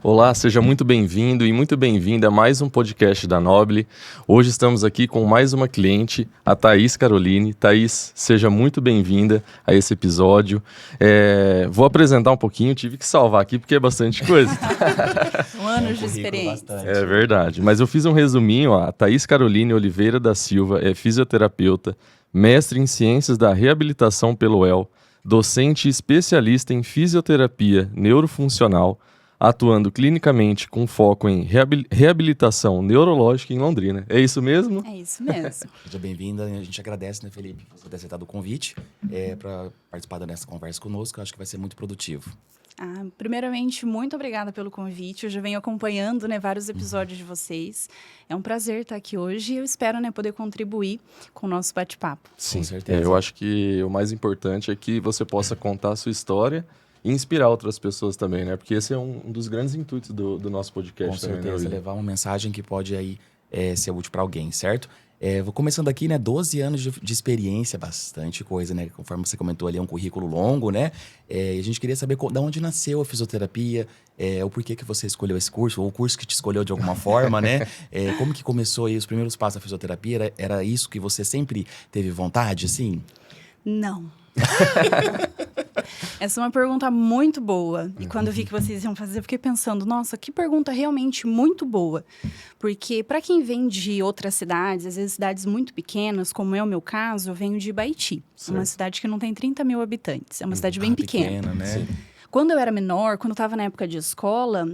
Olá, seja muito bem-vindo e muito bem-vinda a mais um podcast da Nobile. Hoje estamos aqui com mais uma cliente, a Thaís Caroline. Thaís, seja muito bem-vinda a esse episódio. Vou apresentar um pouquinho, tive que salvar aqui porque é bastante coisa. Anos de experiência. É verdade, mas eu fiz um resuminho. A Thaís Caroline Oliveira da Silva é fisioterapeuta, mestre em Ciências da Reabilitação pelo UEL, docente e especialista em fisioterapia neurofuncional, atuando clinicamente com foco em reabilitação neurológica em Londrina. É isso mesmo? É isso mesmo. Seja bem-vinda. A gente agradece, né, Felipe, por você ter aceitado o convite para participar dessa conversa conosco. Eu acho que vai ser muito produtivo. Primeiramente, muito obrigada pelo convite. Eu já venho acompanhando, né, vários episódios de vocês. É um prazer estar aqui hoje e eu espero, né, poder contribuir com o nosso bate-papo. Sim, com certeza. Eu acho que o mais importante é que você possa contar a sua história e inspirar outras pessoas também, né? Porque esse é um dos grandes intuitos do nosso podcast. Com também, certeza, né, levar uma mensagem que pode aí ser útil para alguém, certo? Vou começando aqui, né? 12 anos de experiência, bastante coisa, né? Conforme você comentou ali, é um currículo longo, né? E a gente queria saber de onde nasceu a fisioterapia, o porquê que você escolheu esse curso, ou o curso que te escolheu de alguma forma, né? Como que começou aí os primeiros passos da fisioterapia? Era isso que você sempre teve vontade, assim? Não. Essa é uma pergunta muito boa. E quando eu vi que vocês iam fazer, eu fiquei pensando, nossa, que pergunta realmente muito boa. Porque para quem vem de outras cidades, às vezes cidades muito pequenas, como é o meu caso, eu venho de Ibaiti. Uma cidade que não tem 30 mil habitantes. É uma cidade bem pequena. Né? Sim. Quando eu era menor, quando eu estava na época de escola,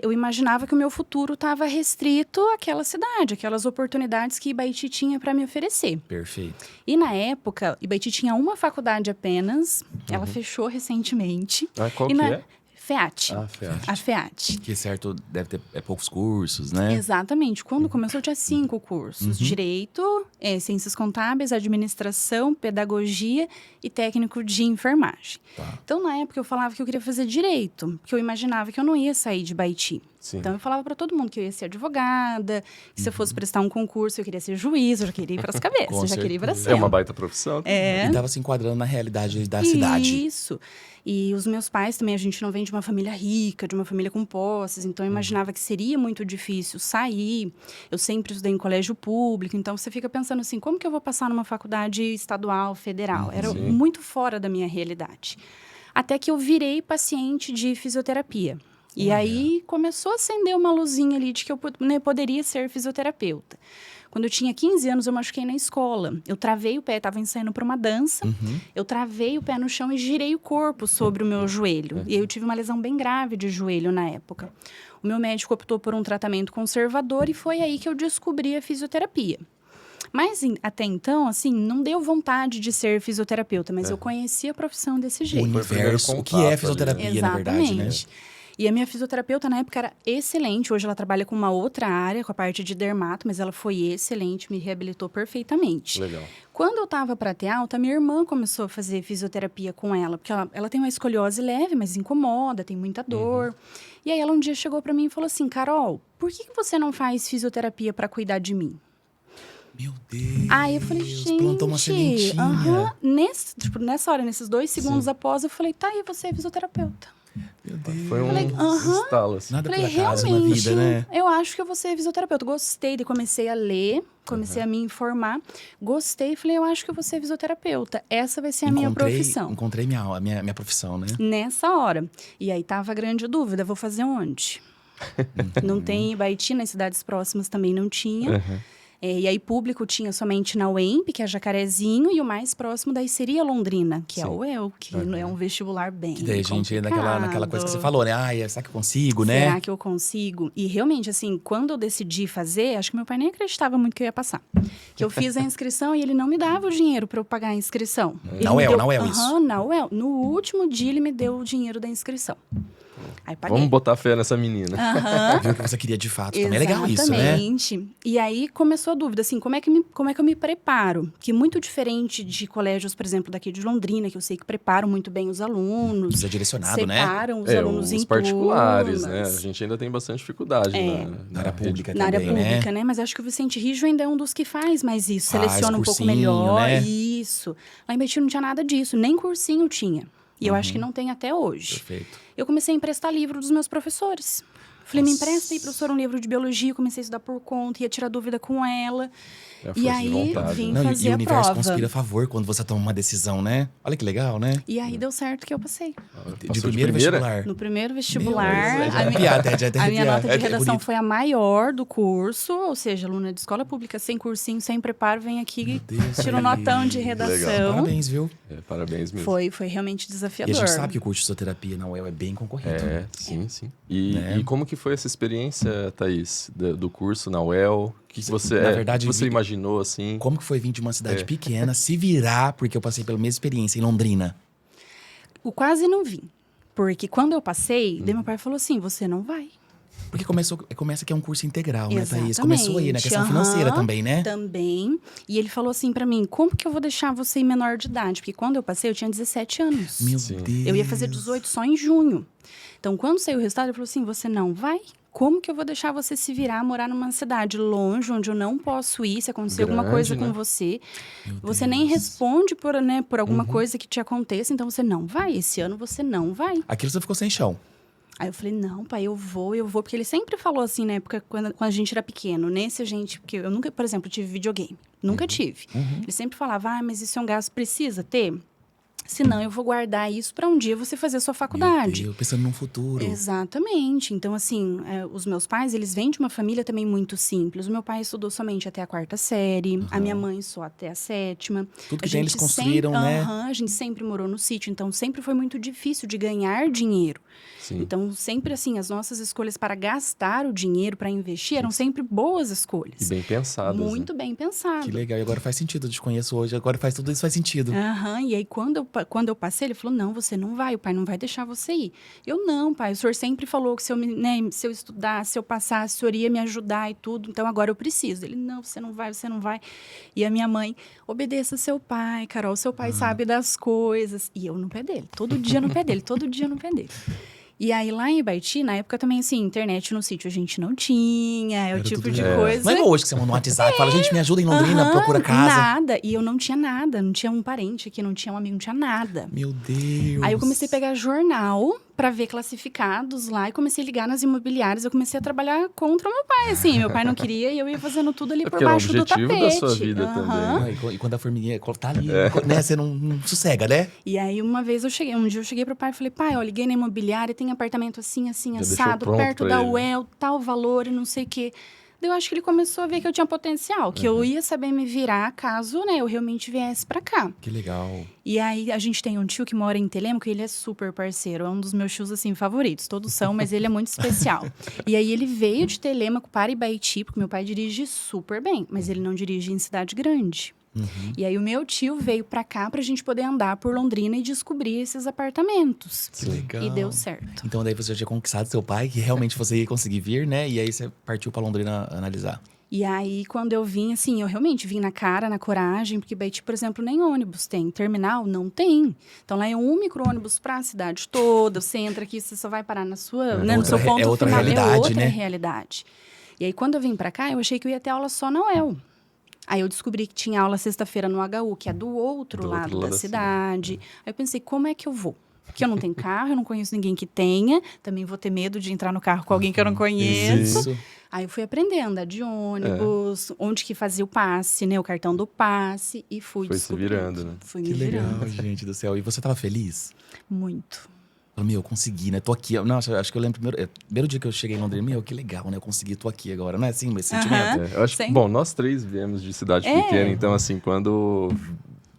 eu imaginava que o meu futuro estava restrito àquela cidade, aquelas oportunidades que Ibaiti tinha para me oferecer. Perfeito. E na época, Ibaiti tinha uma faculdade apenas, ela fechou recentemente. Qual que é? FEAT. FEAT. A FEAT. Que certo, deve ter poucos cursos, né? Exatamente. Quando começou, tinha 5 cursos. Direito, Ciências Contábeis, Administração, Pedagogia e Técnico de Enfermagem. Tá. Então, na época, eu falava que eu queria fazer Direito, porque eu imaginava que eu não ia sair de Baiti. Sim. Então, eu falava para todo mundo que eu ia ser advogada, que se eu fosse prestar um concurso, eu queria ser juiz, eu já queria ir para as cabeças, Com eu já queria ir para certeza. cima. É uma baita profissão. E estava se enquadrando na realidade da cidade. Isso. E os meus pais também, a gente não vem de uma família rica, de uma família com posses, então eu imaginava que seria muito difícil sair. Eu sempre estudei em colégio público, então você fica pensando assim, como que eu vou passar numa faculdade estadual, federal? Era muito fora da minha realidade. Até que eu virei paciente de fisioterapia. E aí começou a acender uma luzinha ali de que eu poderia ser fisioterapeuta. Quando eu tinha 15 anos, eu machuquei na escola. Eu travei o pé, estava ensaiando para uma dança. Eu travei o pé no chão e girei o corpo sobre o meu joelho. E aí eu tive uma lesão bem grave de joelho na época. O meu médico optou por um tratamento conservador e foi aí que eu descobri a fisioterapia. Mas até então, assim, não deu vontade de ser fisioterapeuta, mas eu conheci a profissão desse O jeito. universo, o que é fisioterapia, na verdade, né? E a minha fisioterapeuta, na época, era excelente. Hoje ela trabalha com uma outra área, com a parte de dermato, mas ela foi excelente, me reabilitou perfeitamente. Legal. Quando eu estava para ter alta, minha irmã começou a fazer fisioterapia com ela, porque ela tem uma escoliose leve, mas incomoda, tem muita dor. E aí ela um dia chegou para mim e falou assim, Carol, por que você não faz fisioterapia para cuidar de mim? Meu Deus. Aí eu falei, gente... Plantou uma sementinha. Nessa hora, nesses 2 segundos após, eu falei, tá aí, você é fisioterapeuta. Meu Deus. Foi um estalo, assim. Nada por Falei, acaso na realmente, vida, né? eu acho que eu vou ser fisioterapeuta. Gostei, comecei a ler, comecei a me informar. Gostei, falei, eu acho que eu vou ser fisioterapeuta. Essa vai ser a minha profissão. Encontrei minha profissão, né? Nessa hora. E aí tava a grande dúvida, vou fazer onde? Não tem em Ibaiti, nas cidades próximas também não tinha. E aí público tinha somente na UEMP, que é Jacarezinho, e o mais próximo daí seria Londrina, que é o UEL, que é um vestibular bem Que daí a gente ia complicado. naquela coisa que você falou, né? Será que eu consigo, né? Será que eu consigo? E realmente, assim, quando eu decidi fazer, acho que meu pai nem acreditava muito que eu ia passar. Que eu fiz a inscrição e ele não me dava o dinheiro para eu pagar a inscrição. Na UEL, isso? Na UEL. No último dia ele me deu o dinheiro da inscrição. Aí paguei. Vamos botar fé nessa menina. Viu o que você queria de fato. Também é legal isso, né? Exatamente. E aí começou a dúvida, assim, como é que eu me preparo? Que muito diferente de colégios, por exemplo, daqui de Londrina, que eu sei que preparam muito bem os alunos. Precisa direcionado, né? Separam os alunos em os particulares, turmas. né? A gente ainda tem bastante dificuldade Na área pública Na área também, pública, né? Mas acho que o Vicente Rijo ainda é um dos que faz mais isso. Faz Seleciona um pouco cursinho, melhor. né? Isso. Lá em Betim não tinha nada disso. Nem cursinho tinha. E eu acho que não tem até hoje. Perfeito. Eu comecei a emprestar livro dos meus professores. Falei, me empresta aí, professora, um livro de biologia. Comecei a estudar por conta, ia tirar dúvida com ela. É a força E de aí, vontade, vim né? Não, fazer e o a universo prova. conspira a favor quando você toma uma decisão, né? Olha que legal, né? E aí, deu certo que eu passei. De primeiro vestibular. No primeiro Meu vestibular, Deus, já a é minha- piada, já até a minha arrepiar. nota de É redação bonito. foi a maior do curso, ou seja, aluna de escola pública, sem cursinho, sem preparo, vem aqui, Meu Deus, tira um Thaís. notão de redação. Parabéns, viu? Parabéns mesmo. Foi realmente E a desafiador. gente sabe que o curso de fisioterapia na UEL é bem concorrido. Sim, sim. E, Né? e como que foi essa experiência, Thaís, do curso na UEL? O que você, Na verdade, que você vi- imaginou, assim? Como que foi vir de uma cidade pequena, se virar, porque eu passei pela mesma experiência em Londrina. O quase não vim. Porque quando eu passei, daí meu pai falou assim, você não vai. Porque começa que é um curso integral, né, Thaís? Exatamente. Começou aí, na questão Aham, financeira também, né? Também. E ele falou assim pra mim, como que eu vou deixar você em menor de idade? Porque quando eu passei, eu tinha 17 anos. Meu Sim. Deus. Eu ia fazer 18 só em junho. Então, quando saiu o resultado, ele falou assim, você não vai? Como que eu vou deixar você se virar, morar numa cidade longe, onde eu não posso ir, se acontecer alguma Grande, coisa né? com você? Meu Você Deus. nem responde por alguma coisa que te aconteça, então você não vai. Esse ano você não vai. Aquilo você ficou sem chão. Aí eu falei, não, pai, eu vou, porque ele sempre falou assim, na época, quando a gente era pequeno, porque eu nunca, por exemplo, tive videogame, nunca tive. Ele sempre falava, mas isso é um gasto, precisa ter? Senão eu vou guardar isso para um dia você fazer a sua faculdade. Meu Deus, pensando num futuro. Exatamente. Então, assim, os meus pais, eles vêm de uma família também muito simples. O meu pai estudou somente até a 4ª série, a minha mãe só até a 7ª. Tudo que A tem eles gente construíram, né? A gente sempre morou no sítio, então sempre foi muito difícil de ganhar dinheiro. Sim. Então, sempre assim, as nossas escolhas para gastar o dinheiro, para investir, eram sempre boas escolhas. E bem pensadas, Muito né? bem pensado. Que legal. E agora faz sentido. Eu te conheço hoje. Agora tudo isso faz sentido. Aham, e aí quando eu passei, ele falou, não, você não vai, o pai não vai deixar você ir. Eu, não, pai, o senhor sempre falou que se eu estudasse, se eu passasse, o senhor ia me ajudar e tudo, então agora eu preciso. Ele, não, você não vai, você não vai. E a minha mãe, obedeça seu pai, Carol, seu pai sabe das coisas. E eu no pé dele, todo dia no pé dele, todo dia no pé dele. E aí, lá em Ibaiti, na época também, assim, internet no sítio a gente não tinha, Era o tipo tudo de de- coisa. Não é igual hoje que você manda um WhatsApp e fala, gente, me ajuda em Londrina, Aham, procura casa. Nada, e eu não tinha nada, não tinha um parente aqui, não tinha um amigo, não tinha nada. Meu Deus. Aí eu comecei a pegar jornal pra ver classificados lá e comecei a ligar nas imobiliárias. Eu comecei a trabalhar contra o meu pai, assim. Meu pai não queria e eu ia fazendo tudo ali por porque era o baixo do objetivo tapete. da sua vida também, Aham. né? Ah, e quando a formiguinha tá ali, né? Você não sossega, né? E aí, um dia eu cheguei pro pai e falei, pai, ó, liguei na imobiliária, tem apartamento assim, assim, Já deixou assado, pronto perto pra da ele. UEL, tal valor e não sei o quê. Daí eu acho que ele começou a ver que eu tinha potencial, que eu ia saber me virar caso, né, eu realmente viesse pra cá. Que legal. E aí, a gente tem um tio que mora em Telêmaco, ele é super parceiro, é um dos meus tios, assim, favoritos. Todos são, mas ele é muito especial. E aí, ele veio de Telêmaco para Ibaiti, porque meu pai dirige super bem, mas ele não dirige em cidade grande. E aí, o meu tio veio pra cá pra gente poder andar por Londrina e descobrir esses apartamentos. Que legal. E deu certo. Então daí você já tinha conquistado seu pai, que realmente você ia conseguir vir, né? E aí você partiu pra Londrina analisar. E aí, quando eu vim, assim, eu realmente vim na cara, na coragem, porque Baiti, por exemplo, nem ônibus tem. Terminal não tem. Então, lá é um micro-ônibus pra cidade toda. Você entra aqui, você só vai parar na sua, né, no seu ponto é outra final. realidade, É outra né? realidade. E aí, quando eu vim pra cá, eu achei que eu ia ter aula só na UEL. Aí eu descobri que tinha aula sexta-feira no HU, que é do outro lado da cidade. Aí eu pensei, como é que eu vou? Porque eu não tenho carro, eu não conheço ninguém que tenha. Também vou ter medo de entrar no carro com alguém que eu não conheço. Isso. Aí eu fui aprender a andar de ônibus, onde que fazia o passe, né? O cartão do passe. E fui Foi se descobrindo. virando, né? Fui Que me virando. legal, gente do céu. E você tava feliz? Muito. Falei, meu, eu consegui, né? Tô aqui. Nossa, acho que eu lembro primeiro dia que eu cheguei em Londrina. Meu, que legal, né? Eu consegui, tô aqui agora. Não é assim esse sentimento? Eu acho que, Sim. bom, nós três viemos de cidade É. pequena, então, assim, quando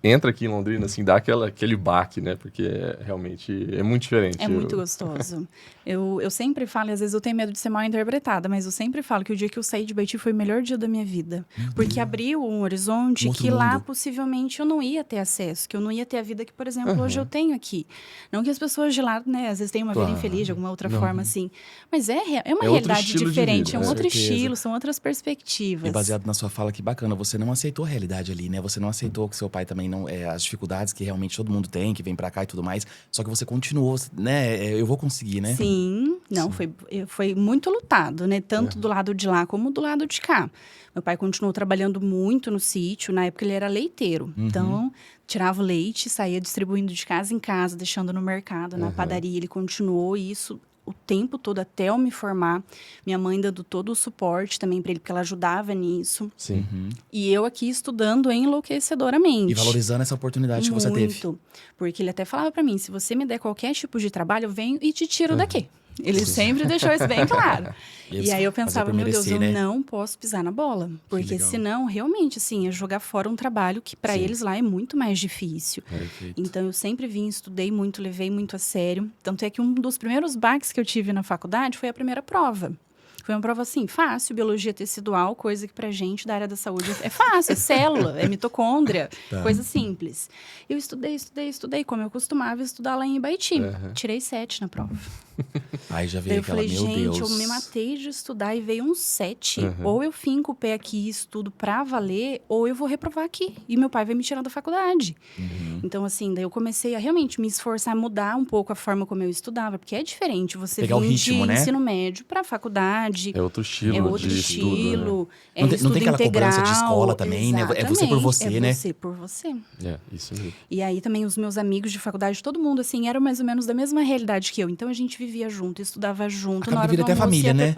entra aqui em Londrina, assim, dá aquele baque, né? Porque realmente é muito diferente. É muito gostoso. Eu sempre falo, e às vezes eu tenho medo de ser mal interpretada, mas eu sempre falo que o dia que eu saí de Baiti foi o melhor dia da minha vida. Porque abriu um horizonte Um outro que lá mundo. possivelmente eu não ia ter acesso, que eu não ia ter a vida que, por exemplo, hoje eu tenho aqui. Não que as pessoas de lá, né, às vezes têm uma vida Claro. infeliz de alguma outra forma, assim. Mas é uma É outro realidade estilo de diferente, vida, é um com outro certeza. estilo, são outras perspectivas. E baseado na sua fala, que bacana, você não aceitou a realidade ali, né? Você não aceitou que seu pai também não... as dificuldades que realmente todo mundo tem, que vem pra cá e tudo mais. Só que você continuou, né? Eu vou conseguir, né? Sim, não, foi muito lutado, né? Tanto do lado de lá como do lado de cá. Meu pai continuou trabalhando muito no sítio, na época ele era leiteiro. Então, tirava o leite, saía distribuindo de casa em casa, deixando no mercado, na padaria. Ele continuou isso o tempo todo até eu me formar. Minha mãe dando todo o suporte também para ele, porque ela ajudava nisso. Sim. E eu aqui estudando enlouquecedoramente. E valorizando essa oportunidade que você teve. Muito. Porque ele até falava para mim, se você me der qualquer tipo de trabalho, eu venho e te tiro daqui. Ele sempre deixou isso bem claro. E aí eu pensava, meu Deus, eu não posso pisar na bola. Porque senão, realmente, assim, ia jogar fora um trabalho que para eles lá é muito mais difícil. Perfeito. Então, eu sempre vim, estudei muito, levei muito a sério. Tanto é que um dos primeiros baques que eu tive na faculdade foi a primeira prova. Foi uma prova, assim, fácil, biologia tecidual, coisa que pra gente da área da saúde é fácil, é célula, é mitocôndria, coisa simples. Eu estudei, como eu costumava estudar lá em Ibaiti. Tirei 7 na prova. Aí já Daí veio eu aquela, falei, meu gente, Deus. eu me matei de estudar e veio um 7. Ou eu finco o pé aqui e estudo pra valer, ou eu vou reprovar aqui. E meu pai vai me tirar da faculdade. Então, assim, daí eu comecei a realmente me esforçar, a mudar um pouco a forma como eu estudava. Porque é diferente você Pegar o vir ritmo, de né? ensino médio pra faculdade. É outro estilo É outro de estilo. estudo, É Não tem estudo aquela integral. cobrança de escola também, né? É você por você, é né? você por você. né? É, isso mesmo. E aí também os meus amigos de faculdade, todo mundo, assim, era mais ou menos da mesma realidade que eu. Então a gente vivia junto, estudava junto. Acaba na hora que vira do até almoço, família, né?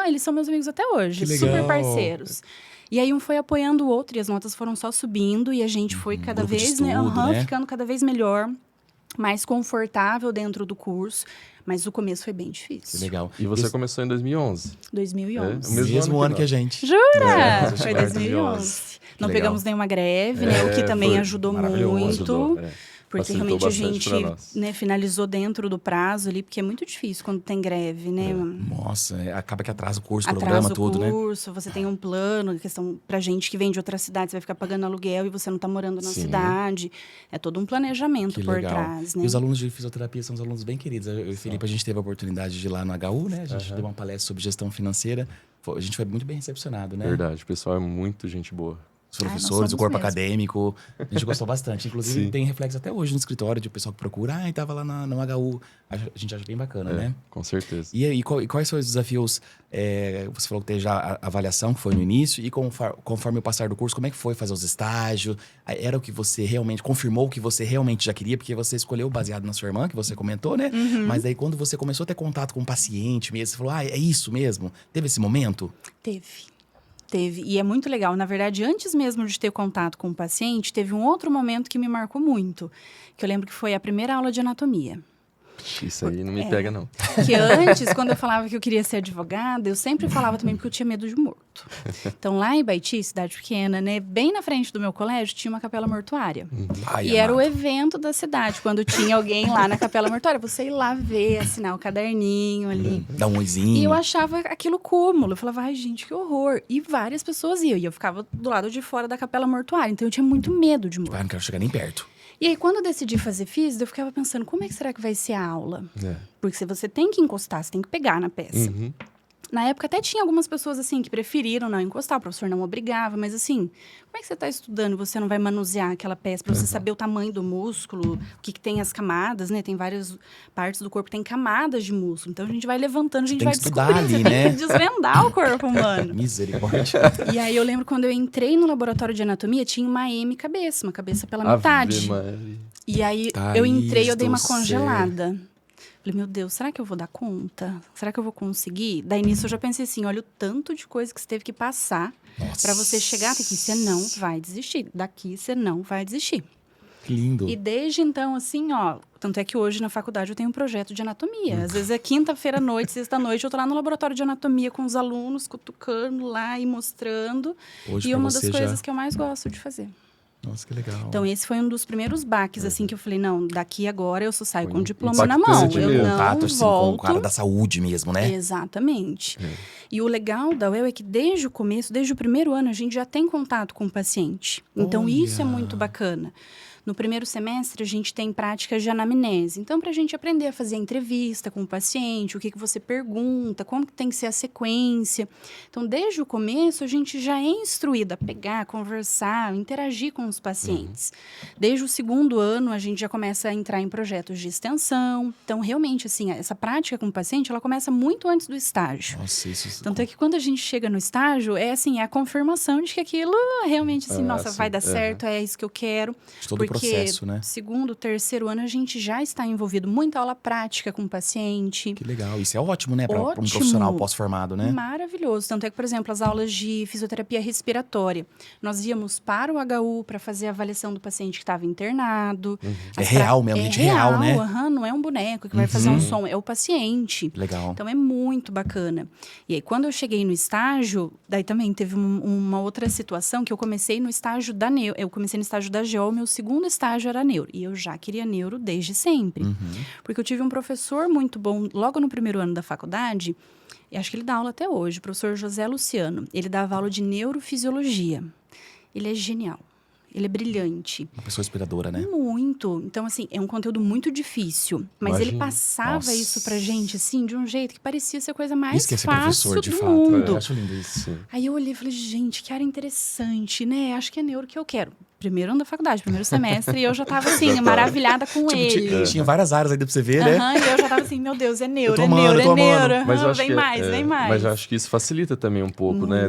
Eles são meus amigos até hoje. Que Super legal. parceiros. E aí um foi apoiando o outro e as notas foram só subindo e a gente foi cada grupo de vez, estudo, né? ficando cada vez melhor, mais confortável dentro do curso. Mas o começo foi bem difícil. Que legal. E você começou em 2011. 2011. É, o Mesmo ano que a gente. Jura? É, Foi 2011. Não legal. pegamos nenhuma greve, né? O que também foi ajudou maravilhoso. muito. Ajudou, é. Porque Facilitou realmente a bastante pra gente, nós. né, finalizou dentro do prazo ali, porque é muito difícil quando tem greve, né? Nossa, acaba que atrasa o curso, Atrasa programa, o tudo, né? curso, você tem um plano, questão pra gente que vem de outra cidade, você vai ficar pagando aluguel e você não tá morando na Sim. cidade. É todo um planejamento Que por legal. trás, né? E os alunos de fisioterapia são os alunos bem queridos. Eu e o Felipe, a gente teve a oportunidade de ir lá no HU, né? A gente deu uma palestra sobre gestão financeira. A gente foi muito bem recepcionado, né? Verdade, o pessoal é muito gente boa. Os nós professores, somos o corpo mesmo. acadêmico. A gente gostou bastante. Inclusive, Sim. tem reflexo até hoje no escritório de pessoal que procura. E tava lá no HU. A gente acha bem bacana, né? Com certeza. E aí, quais são os desafios? Você falou que teve já a avaliação, que foi no início. E conforme o passar do curso, como é que foi fazer os estágios? Era o que você realmente... Confirmou o que você realmente já queria? Porque você escolheu baseado na sua irmã, que você comentou, né? Mas daí, quando você começou a ter contato com o paciente mesmo, você falou, é isso mesmo? Teve esse momento? Teve. E é muito legal. Na verdade, antes mesmo de ter contato com o paciente, teve um outro momento que me marcou muito. Que eu lembro que foi a primeira aula de anatomia. Isso aí não me pega, não. Que antes, quando eu falava que eu queria ser advogada, eu sempre falava também porque eu tinha medo de morto. Então, lá em Ibaiti, cidade pequena, né, bem na frente do meu colégio, tinha uma capela mortuária. Ai, E era o amado. evento da cidade. Quando tinha alguém lá na capela mortuária, você ir lá ver, assinar o caderninho ali. Dá um oizinho. E eu achava aquilo cúmulo. Eu falava, ai, gente, que horror. E várias pessoas iam. E eu ficava do lado de fora da capela mortuária. Então, eu tinha muito medo de morto. Não quero chegar nem perto. E aí, quando eu decidi fazer física, eu ficava pensando, como é que será que vai ser a aula? É. Porque se você tem que encostar, você tem que pegar na peça. Uhum. Na época até tinha algumas pessoas assim que preferiram não encostar, o professor não obrigava, mas assim, como é que você está estudando e você não vai manusear aquela peça para você saber o tamanho do músculo, o que tem as camadas, né? Tem várias partes do corpo, tem camadas de músculo. Então a gente vai levantando, a gente tem vai que estudar descobrindo, ali, você né? tem que desvendar o corpo humano. Misericórdia. E aí eu lembro quando eu entrei no laboratório de anatomia, tinha uma cabeça, uma cabeça pela Ave metade. Maria. E aí Thaís eu entrei, eu dei uma do céu. congelada. Falei, meu Deus, será que eu vou dar conta? Será que eu vou conseguir? Daí nisso eu já pensei assim, olha o tanto de coisa que você teve que passar para você chegar até aqui. Você não vai desistir. Daqui você não vai desistir. Que lindo. E desde então, assim, ó... Tanto é que hoje na faculdade eu tenho um projeto de anatomia. Às vezes é quinta-feira à noite, sexta-noite, eu tô lá no laboratório de anatomia com os alunos, cutucando lá e mostrando. Hoje, E pra uma das você coisas que eu mais gosto de fazer. Nossa, que legal. Então, esse foi um dos primeiros baques, assim, que eu falei, não, daqui agora eu só saio com Foi o diploma na mão. impactante Eu mesmo. não Contato, assim, com o volto. cara da saúde mesmo, né? Exatamente. E o legal da UEL é que desde o começo, desde o primeiro ano, a gente já tem contato com o paciente. Então, isso é muito bacana. No primeiro semestre, a gente tem práticas de anamnese. Então, para a gente aprender a fazer a entrevista com o paciente, o que você pergunta, como que tem que ser a sequência. Então, desde o começo, a gente já é instruída a pegar, conversar, interagir com os pacientes. Desde o segundo ano, a gente já começa a entrar em projetos de extensão. Então, realmente, assim, essa prática com o paciente, ela começa muito antes do estágio. Nossa, isso... Tanto é que quando a gente chega no estágio, é assim, é a confirmação de que aquilo realmente, assim, nossa, sim. vai dar certo, é isso que eu quero. De todo o processo, né? segundo, terceiro ano, a gente já está envolvido. Muita aula prática com o paciente. Que legal. Isso é ótimo, né? Para um Ótimo. profissional pós-formado, né? Maravilhoso. Tanto é que, por exemplo, as aulas de fisioterapia respiratória. Nós íamos para o HU para fazer a avaliação do paciente que estava internado. É real mesmo, gente real, né? Não é um boneco que vai fazer um som, é o paciente. Legal. Então, é muito bacana. E aí, quando eu cheguei no estágio, daí também teve uma outra situação que eu comecei no estágio da neuro. Eu comecei no estágio da GO, meu segundo estágio era neuro. E eu já queria neuro desde sempre. Porque eu tive um professor muito bom, logo no primeiro ano da faculdade, e acho que ele dá aula até hoje, o professor José Luciano. Ele dava aula de neurofisiologia. Ele é genial. Ele é brilhante. Uma pessoa inspiradora, né? Muito. Então, assim, é um conteúdo muito difícil. Mas ele passava isso pra gente, assim, de um jeito que parecia ser a coisa mais Isso que é ser fácil professor, de do fato. mundo. Eu acho lindo isso. Sim. Aí eu olhei e falei, gente, que área interessante, né? Acho que é neuro que eu quero. Primeiro ano da faculdade, primeiro semestre, e eu já tava, assim, maravilhada com ele. Tinha várias áreas aí pra você ver, né? E eu já tava assim, meu Deus, é neuro, tô é amando, neuro, eu tô é neuro. amando. Mas eu Aham, acho vem que mais, vem mais. Mas eu acho que isso facilita também um pouco, né?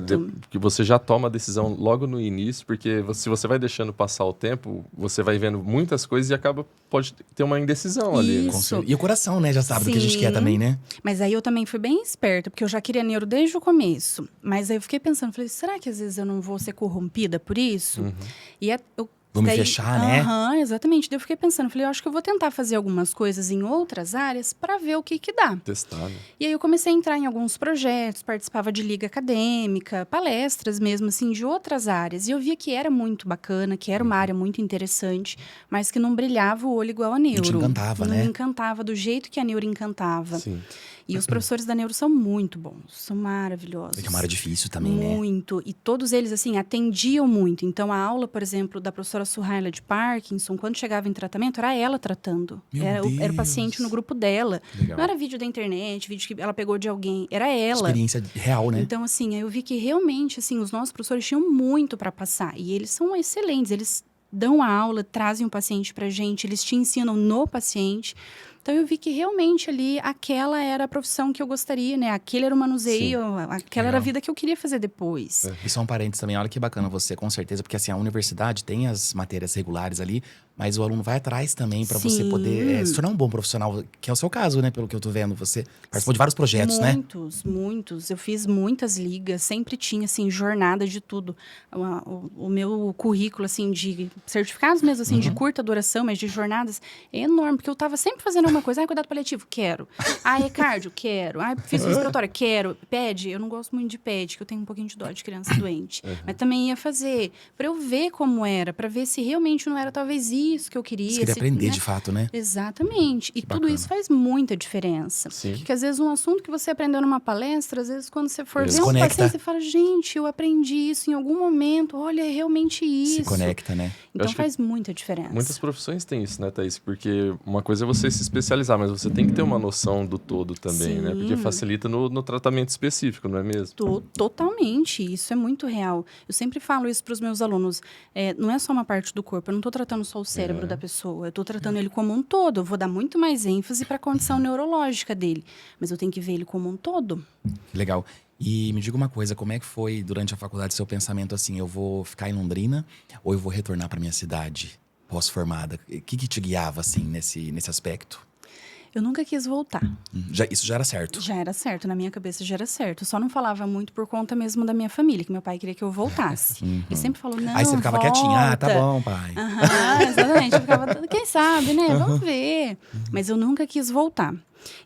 Que você já toma a decisão logo no início, porque se você vai deixando passar o tempo, você vai vendo muitas coisas e pode ter uma indecisão ali. Isso. E o coração, né? Já sabe do que a gente quer também, né? Mas aí eu também fui bem esperta, porque eu já queria neuro desde o começo. Mas aí eu fiquei pensando, falei, será que às vezes eu não vou ser corrompida por isso? E eu Vou me fechar, né? Exatamente. Daí eu fiquei pensando, falei, eu acho que eu vou tentar fazer algumas coisas em outras áreas para ver o que dá. Testar, né? E aí eu comecei a entrar em alguns projetos, participava de liga acadêmica, palestras mesmo, assim, de outras áreas. E eu via que era muito bacana, que era uma área muito interessante, mas que não brilhava o olho igual a neuro. Não te encantava, não né? me encantava do jeito que a neuro encantava. Sim. E os professores da neuro são muito bons, são maravilhosos. É que é uma área difícil também, né? Muito. E todos eles, assim, atendiam muito. Então, a aula, por exemplo, da professora Suhaila de Parkinson, quando chegava em tratamento, era ela tratando. Meu Era o Deus. paciente no grupo dela. Legal. Não era vídeo da internet, vídeo que ela pegou de alguém. Era ela. Experiência real, né? Então, assim, aí eu vi que realmente, assim, os nossos professores tinham muito para passar. E eles são excelentes. Eles dão a aula, trazem o paciente pra gente, eles te ensinam no paciente. Então, eu vi que realmente ali, aquela era a profissão que eu gostaria, né? Aquele era o manuseio, aquela era a vida que eu queria fazer depois. E só um parênteses também, olha que bacana você, com certeza, porque assim, a universidade tem as matérias regulares ali, mas o aluno vai atrás também para você Sim. poder se tornar um bom profissional, que é o seu caso, né? Pelo que eu tô vendo, você participou de vários projetos, né? Muitos. Eu fiz muitas ligas, sempre tinha, assim, jornada de tudo. O meu currículo, assim, de certificados mesmo, assim, de curta duração, mas de jornadas, é enorme, porque eu tava sempre fazendo alguma coisa. Cuidado paliativo, quero. É cardio, quero. Fiz respiratória, quero. PED, eu não gosto muito de PED, que eu tenho um pouquinho de dó de criança doente. Mas também ia fazer, para eu ver como era, para ver se realmente não era talvez isso que eu queria. Você queria aprender, né? de fato, né? Exatamente. E tudo bacana. isso faz muita diferença. Sim. Porque às vezes um assunto que você aprendeu numa palestra, às vezes quando você for ver um Desconecta. paciente, você fala, gente, eu aprendi isso em algum momento, olha, é realmente isso. Se conecta, né? Então acho que faz muita diferença. Muitas profissões têm isso, né, Thaís? Porque uma coisa é você se especializar, mas você tem que ter uma noção do todo também, né? Porque facilita no tratamento específico, não é mesmo? Totalmente, isso é muito real. Eu sempre falo isso para os meus alunos. Não é só uma parte do corpo, eu não estou tratando só o cérebro da pessoa, eu estou tratando ele como um todo. Eu vou dar muito mais ênfase para a condição neurológica dele, mas eu tenho que ver ele como um todo. Legal. E me diga uma coisa, como é que foi durante a faculdade seu pensamento assim, eu vou ficar em Londrina ou eu vou retornar para minha cidade pós-formada? O que te guiava assim nesse aspecto? Eu nunca quis voltar. Isso já era certo? Já era certo, na minha cabeça já era certo. Eu só não falava muito por conta mesmo da minha família, que meu pai queria que eu voltasse. Ele sempre falou, não, Aí você ficava volta. quietinha, tá bom, pai. Exatamente. Eu ficava, quem sabe, né? Vamos ver. Mas eu nunca quis voltar.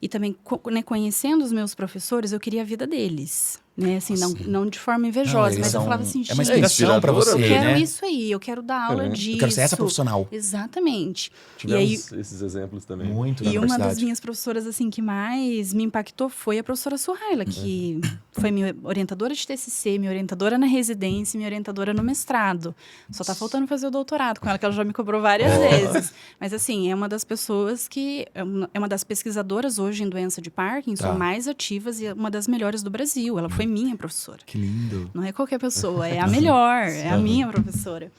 E também, né, conhecendo os meus professores, eu queria a vida deles. Né? Assim, não de forma invejosa, eles mas eu são- falava assim, é uma gente, inspiração pra você, eu quero né? isso aí, eu quero dar aula disso. Eu quero ser essa profissional. Exatamente. Tivemos E aí, esses exemplos também. Muito na e uma das universidade. minhas professoras, assim, que mais me impactou foi a professora Suhaila, que foi minha orientadora de TCC, minha orientadora na residência, minha orientadora no mestrado. Só tá faltando fazer o doutorado com ela, que ela já me cobrou várias vezes. Mas, assim, é uma das pessoas que... É uma das pesquisadoras hoje em doença de Parkinson mais ativas e uma das melhores do Brasil. Ela foi minha professora. Que lindo. Não é qualquer pessoa, é a melhor, é a minha professora.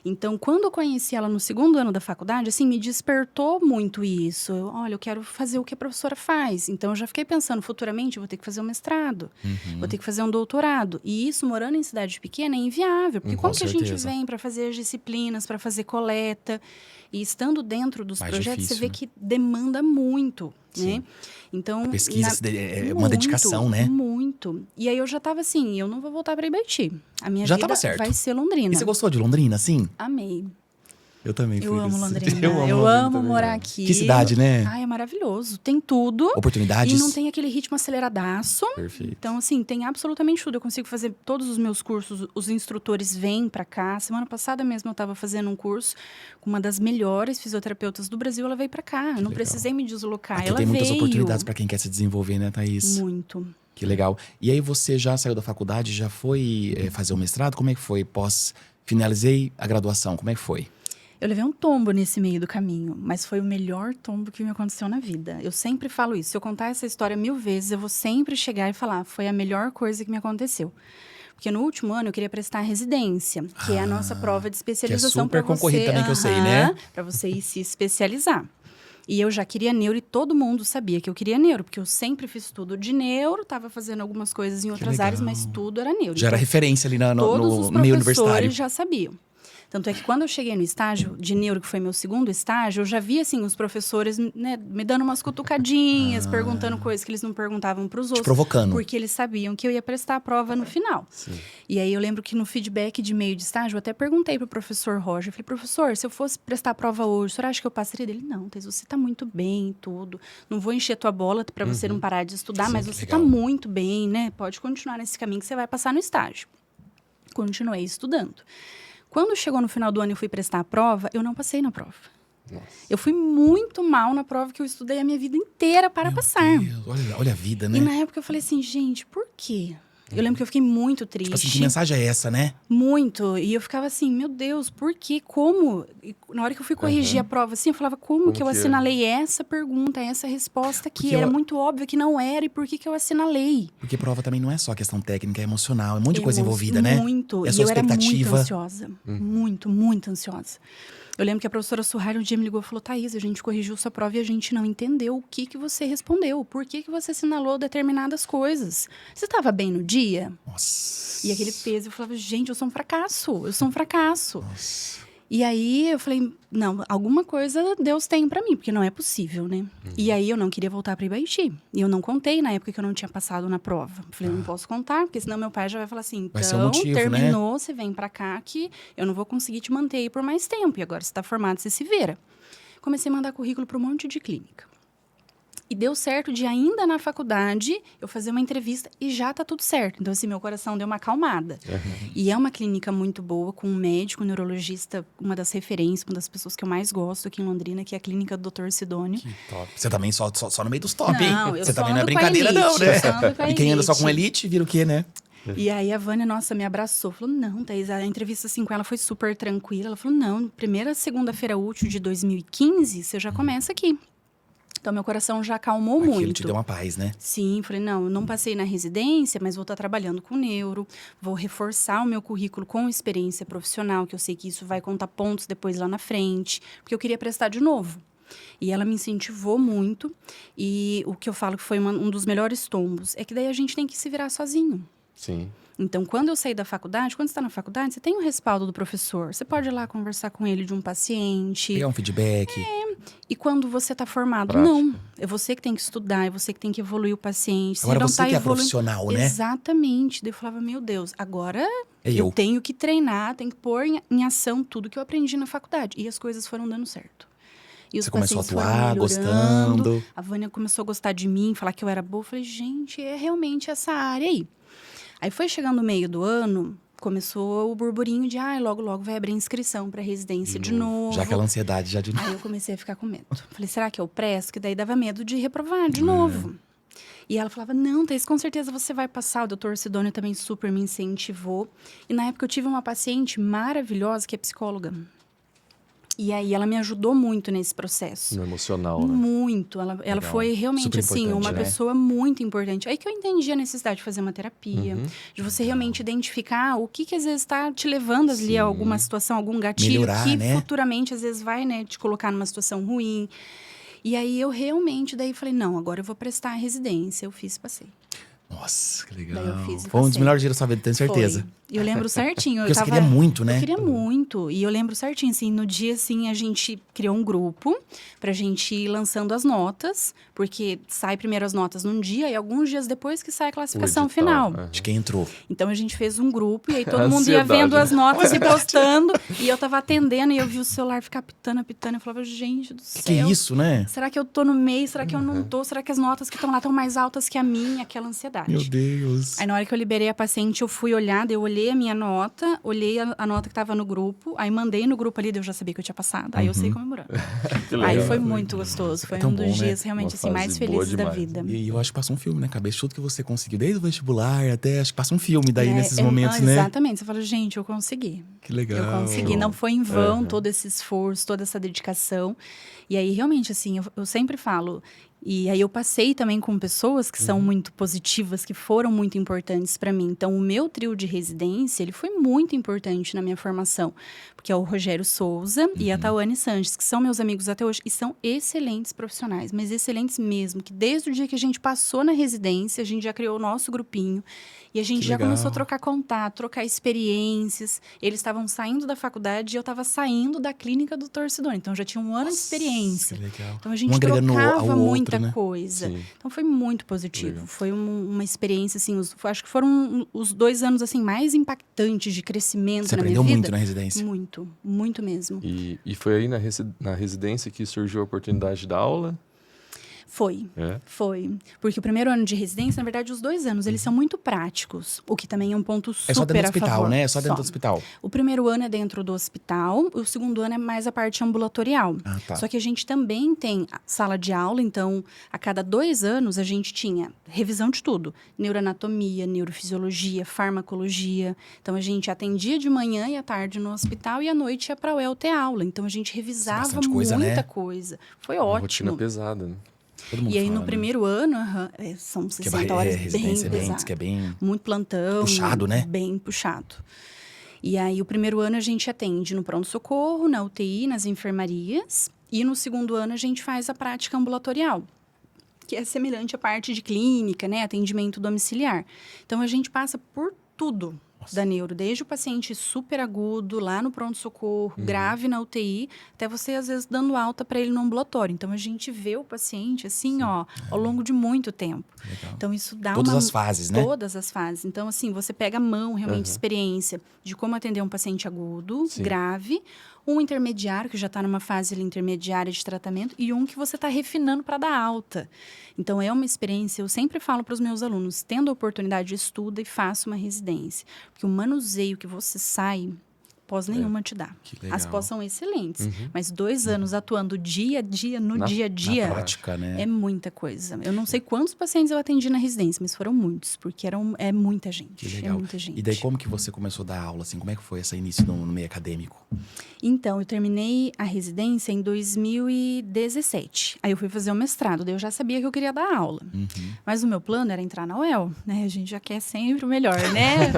Então, quando eu conheci ela no segundo ano da faculdade, assim, me despertou muito isso. Olha, eu quero fazer o que a professora faz. Então, eu já fiquei pensando, futuramente, eu vou ter que fazer um mestrado, vou ter que fazer um doutorado. E isso, morando em cidade pequena, é inviável. Porque como que a gente certeza. vem para fazer as disciplinas, para fazer coleta? E estando dentro dos Mais projetos, difícil, você vê né? que demanda muito, Sim. né? Então, A pesquisa é uma dedicação, né? Muito. E aí, eu já estava assim, eu não vou voltar para Ibaiti. A minha Já vida tava certo. vai ser Londrina. E você gostou de Londrina, sim? Amei. Eu também Eu fui amo desse- Londrina. Eu amo Eu Londrina amo também, morar né? aqui. Que cidade, né? Ai, é maravilhoso. Tem tudo. Oportunidades. E não tem aquele ritmo aceleradaço. Perfeito. Então, assim, tem absolutamente tudo. Eu consigo fazer todos os meus cursos. Os instrutores vêm pra cá. Semana passada mesmo eu estava fazendo um curso com uma das melhores fisioterapeutas do Brasil. Ela veio pra cá. Eu não legal. precisei me deslocar. Aqui Ela tem muitas veio. oportunidades para quem quer se desenvolver, né, Thaís? Muito. Que legal. E aí você já saiu da faculdade, já foi fazer o mestrado? Como é que foi? Finalizei a graduação, como é que foi? Eu levei um tombo nesse meio do caminho, mas foi o melhor tombo que me aconteceu na vida. Eu sempre falo isso. Se eu contar essa história 1000 vezes, eu vou sempre chegar e falar, foi a melhor coisa que me aconteceu. Porque no último ano eu queria prestar a residência, que é a nossa prova de especialização super para você. concorrido também, que eu sei, né? Para você ir se especializar. E eu já queria neuro e todo mundo sabia que eu queria neuro, porque eu sempre fiz tudo de neuro, estava fazendo algumas coisas em outras legal. áreas, mas tudo era neuro. Já era Então, referência ali todos os no meio universitário. professores já sabiam. Tanto é que quando eu cheguei no estágio de neuro, que foi meu segundo estágio, eu já vi, assim, os professores, né, me dando umas cutucadinhas, perguntando coisas que eles não perguntavam para os outros. provocando. Porque eles sabiam que eu ia prestar a prova no final. Sim. E aí eu lembro que no feedback de meio de estágio, eu até perguntei pro professor Roger, eu falei, professor, se eu fosse prestar a prova hoje, o senhor acha que eu passaria? Ele, não, Thais, você tá muito bem e tudo. Não vou encher tua bola para você não parar de estudar, Sim, mas que você legal. tá muito bem, né? Pode continuar nesse caminho que você vai passar no estágio. Continuei estudando. Quando chegou no final do ano e eu fui prestar a prova, eu não passei na prova. Nossa. Eu fui muito mal na prova que eu estudei a minha vida inteira para Meu passar. Deus, olha a vida, né? E na época eu falei assim, gente, por quê? Eu lembro que eu fiquei muito triste. Tipo assim, que mensagem é essa, né? Muito. E eu ficava assim, meu Deus, por quê? Como? E na hora que eu fui corrigir a prova, assim, eu falava, como que eu que é? assinalei essa pergunta, essa resposta que Porque era eu- muito óbvio que não era, e por que que eu assinalei? Porque prova também não é só questão técnica, é emocional, é um monte de coisa envolvida, né? Muito. É a E sua eu era muito expectativa. ansiosa. Muito, muito ansiosa. Eu lembro que a professora Surrari um dia me ligou e falou, Thaís, a gente corrigiu sua prova e a gente não entendeu o que que você respondeu. Por que que você assinalou determinadas coisas? Você estava bem no dia? Nossa. E aquele peso, eu falava, gente, eu sou um fracasso. Eu sou um fracasso. Nossa. E aí eu falei, não, alguma coisa Deus tem pra mim, porque não é possível, né? E aí eu não queria voltar pra Ibaiti. E eu não contei na época que eu não tinha passado na prova. Eu falei, não posso contar, porque senão meu pai já vai falar assim, Vai ser um então, motivo, terminou, você vem pra cá que eu não vou conseguir te manter aí por mais tempo. E agora você tá formado, você se vira. Comecei a mandar currículo pra um monte de clínica. E deu certo de ainda na faculdade eu fazer uma entrevista e já tá tudo certo. Então, assim, meu coração deu uma acalmada. E é uma clínica muito boa, com um médico, um neurologista, uma das referências, uma das pessoas que eu mais gosto aqui em Londrina, que é a clínica do Dr. Sidônio. Que top. Você também só no meio dos top, Não, hein? eu Você só também não é ando com a brincadeira, elite, não, né? eu só ando com a E quem anda só com elite. elite, vira o quê, né? E aí a Vânia, nossa, me abraçou. Falou, não, Thaís, a entrevista assim com ela foi super tranquila. Ela falou, não, primeira segunda-feira útil de 2015, você já começa aqui. Então, meu coração já acalmou Aquilo muito. te deu uma paz, né? Sim, falei, não, eu não passei na residência, mas vou estar trabalhando com neuro, vou reforçar o meu currículo com experiência profissional, que eu sei que isso vai contar pontos depois lá na frente, porque eu queria prestar de novo. E ela me incentivou muito, e o que eu falo que foi um dos melhores tombos, é que daí a gente tem que se virar sozinho. Sim. Então, quando eu saí da faculdade, quando você está na faculdade, você tem o respaldo do professor. Você pode ir lá conversar com ele de um paciente. Pegar um feedback. E quando você está formado, Prática. não. É você que tem que estudar, é você que tem que evoluir o paciente. Se Agora não você tá que é evoluindo... profissional, né? Exatamente. Daí eu falava, meu Deus, agora É eu eu. tenho que treinar, tenho que pôr em ação tudo que eu aprendi na faculdade. E as coisas foram dando certo. E os Você começou a pacientes foram atuar, melhorando. gostando. A Vânia começou a gostar de mim, falar que eu era boa. Eu falei, gente, é realmente essa área aí. Aí foi chegando o meio do ano, começou o burburinho de, logo, logo vai abrir inscrição para residência de novo. Já aquela ansiedade, já de novo. Aí eu comecei a ficar com medo. Falei, será que eu presto? Que daí dava medo de reprovar de novo. E ela falava, não, Thaís, com certeza você vai passar. O doutor Sidônio também super me incentivou. E na época eu tive uma paciente maravilhosa que é psicóloga. E aí ela me ajudou muito nesse processo. No emocional, né? Muito. Ela Legal. foi realmente, Super assim, importante, uma né? pessoa muito importante. Aí que eu entendi a necessidade de fazer uma terapia, de você realmente identificar o que às vezes está te levando ali a alguma situação, algum gatilho Melhorar, que né? futuramente às vezes vai, né, te colocar numa situação ruim. E aí eu realmente daí falei, não, agora eu vou prestar a residência. Eu fiz e passei. Nossa, que legal. Daí eu fiz e Foi um dos passei. melhores dias da sua vida, tenho certeza. Foi. E eu lembro certinho. Porque você queria muito, né? Eu queria muito. E eu lembro certinho, assim, no dia, assim, a gente criou um grupo pra gente ir lançando as notas. Porque sai primeiro as notas num dia e alguns dias depois que sai a classificação edital, final. é. De quem entrou. Então a gente fez um grupo e aí todo mundo ia Ansiedade, vendo né? as notas e postando. E eu tava atendendo e eu vi o celular ficar apitando, apitando. Eu falava, gente do céu. Que isso, né? Será que eu tô no meio? Será que eu não tô? Será que as notas que estão lá estão mais altas que a minha? Aquela ansiedade. Meu Deus. Aí na hora que eu liberei a paciente, eu fui olhar, daí eu olhei a minha nota, olhei a nota que tava no grupo, aí mandei no grupo ali, daí eu já sabia que eu tinha passado. Aí eu saí comemorando. Que Aí legal. foi muito gostoso. Foi tão um dos bom, né? dias realmente Uma assim, mais fase boa felizes da demais. vida. E eu acho que passa um filme na cabeça. Tudo que você conseguiu, desde o vestibular até... Acho que passa um filme daí nesses momentos, né? Exatamente. Você fala, gente, eu consegui. Que legal. Eu consegui. Não foi em vão todo esse esforço, toda essa dedicação. E aí, realmente, assim, eu sempre falo... E aí eu passei também com pessoas que são muito positivas, que foram muito importantes para mim. Então, o meu trio de residência, ele foi muito importante na minha formação. Porque é o Rogério Souza e a Tawane Sanches, que são meus amigos até hoje. E são excelentes profissionais, mas excelentes mesmo. Que desde o dia que a gente passou na residência, a gente já criou o nosso grupinho. E a gente Que já legal. começou a trocar contato, trocar experiências. Eles estavam saindo da faculdade e eu estava saindo da clínica do torcedor. Então, já tinha um ano de experiência. Que legal. Então, a gente agregando trocava ao outro, muita né? coisa. Sim. Então, foi muito positivo. Legal. Foi uma experiência, assim... acho que foram os 2 anos, assim, mais impactantes de crescimento Você na minha aprendeu vida. muito na residência. Muito, muito mesmo. E foi aí na residência que surgiu a oportunidade da aula? Foi. Foi. Porque o primeiro ano de residência, na verdade, os 2 anos, eles são muito práticos. O que também é um ponto super É só dentro do a hospital, favor. né? É só dentro do hospital. O primeiro ano é dentro do hospital, o segundo ano é mais a parte ambulatorial. Ah, tá. Só que a gente também tem a sala de aula, então, a cada 2 anos, a gente tinha revisão de tudo. Neuroanatomia, neurofisiologia, farmacologia. Então, a gente atendia de manhã e à tarde no hospital e à noite ia para a UEL ter aula. Então, a gente revisava Bastante coisa, muita né? coisa. Foi Uma ótimo. rotina pesada, né? Todo mundo E aí, fala, no né? primeiro ano, são Que 60 horas bem residência pesadas. que é bem... Muito plantão. Puxado, né? Bem puxado. E aí, o primeiro ano a gente atende no pronto-socorro, na UTI, nas enfermarias. E no segundo ano a gente faz a prática ambulatorial, que é semelhante à parte de clínica, né? Atendimento domiciliar. Então, a gente passa por tudo da neuro, desde o paciente super agudo, lá no pronto-socorro, grave na UTI, até você, às vezes, dando alta para ele no ambulatório. Então, a gente vê o paciente, assim, ó, ao longo de muito tempo. Legal. Então, isso dá Todas as fases, né? Todas as fases. Então, assim, você pega a mão, realmente, experiência de como atender um paciente agudo, Sim. grave, um intermediário, que já está numa fase ali, intermediária de tratamento, e um que você está refinando para dar alta. Então, é uma experiência, eu sempre falo para os meus alunos, tendo a oportunidade, estuda e faça uma residência. Porque o manuseio que você sai, pós nenhuma te dá. Que legal. As pós são excelentes, mas 2 anos atuando dia a dia, no dia a Na dia, prática, né? é muita coisa. Eu não sei quantos pacientes eu atendi na residência, mas foram muitos, porque é muita gente. Que legal. É muita gente. E daí, como que você começou a dar aula, assim? Como é que foi esse início no meio acadêmico? Então, eu terminei a residência em 2017. Aí eu fui fazer o mestrado, daí eu já sabia que eu queria dar aula. Mas o meu plano era entrar na UEL, né? A gente já quer sempre o melhor, né?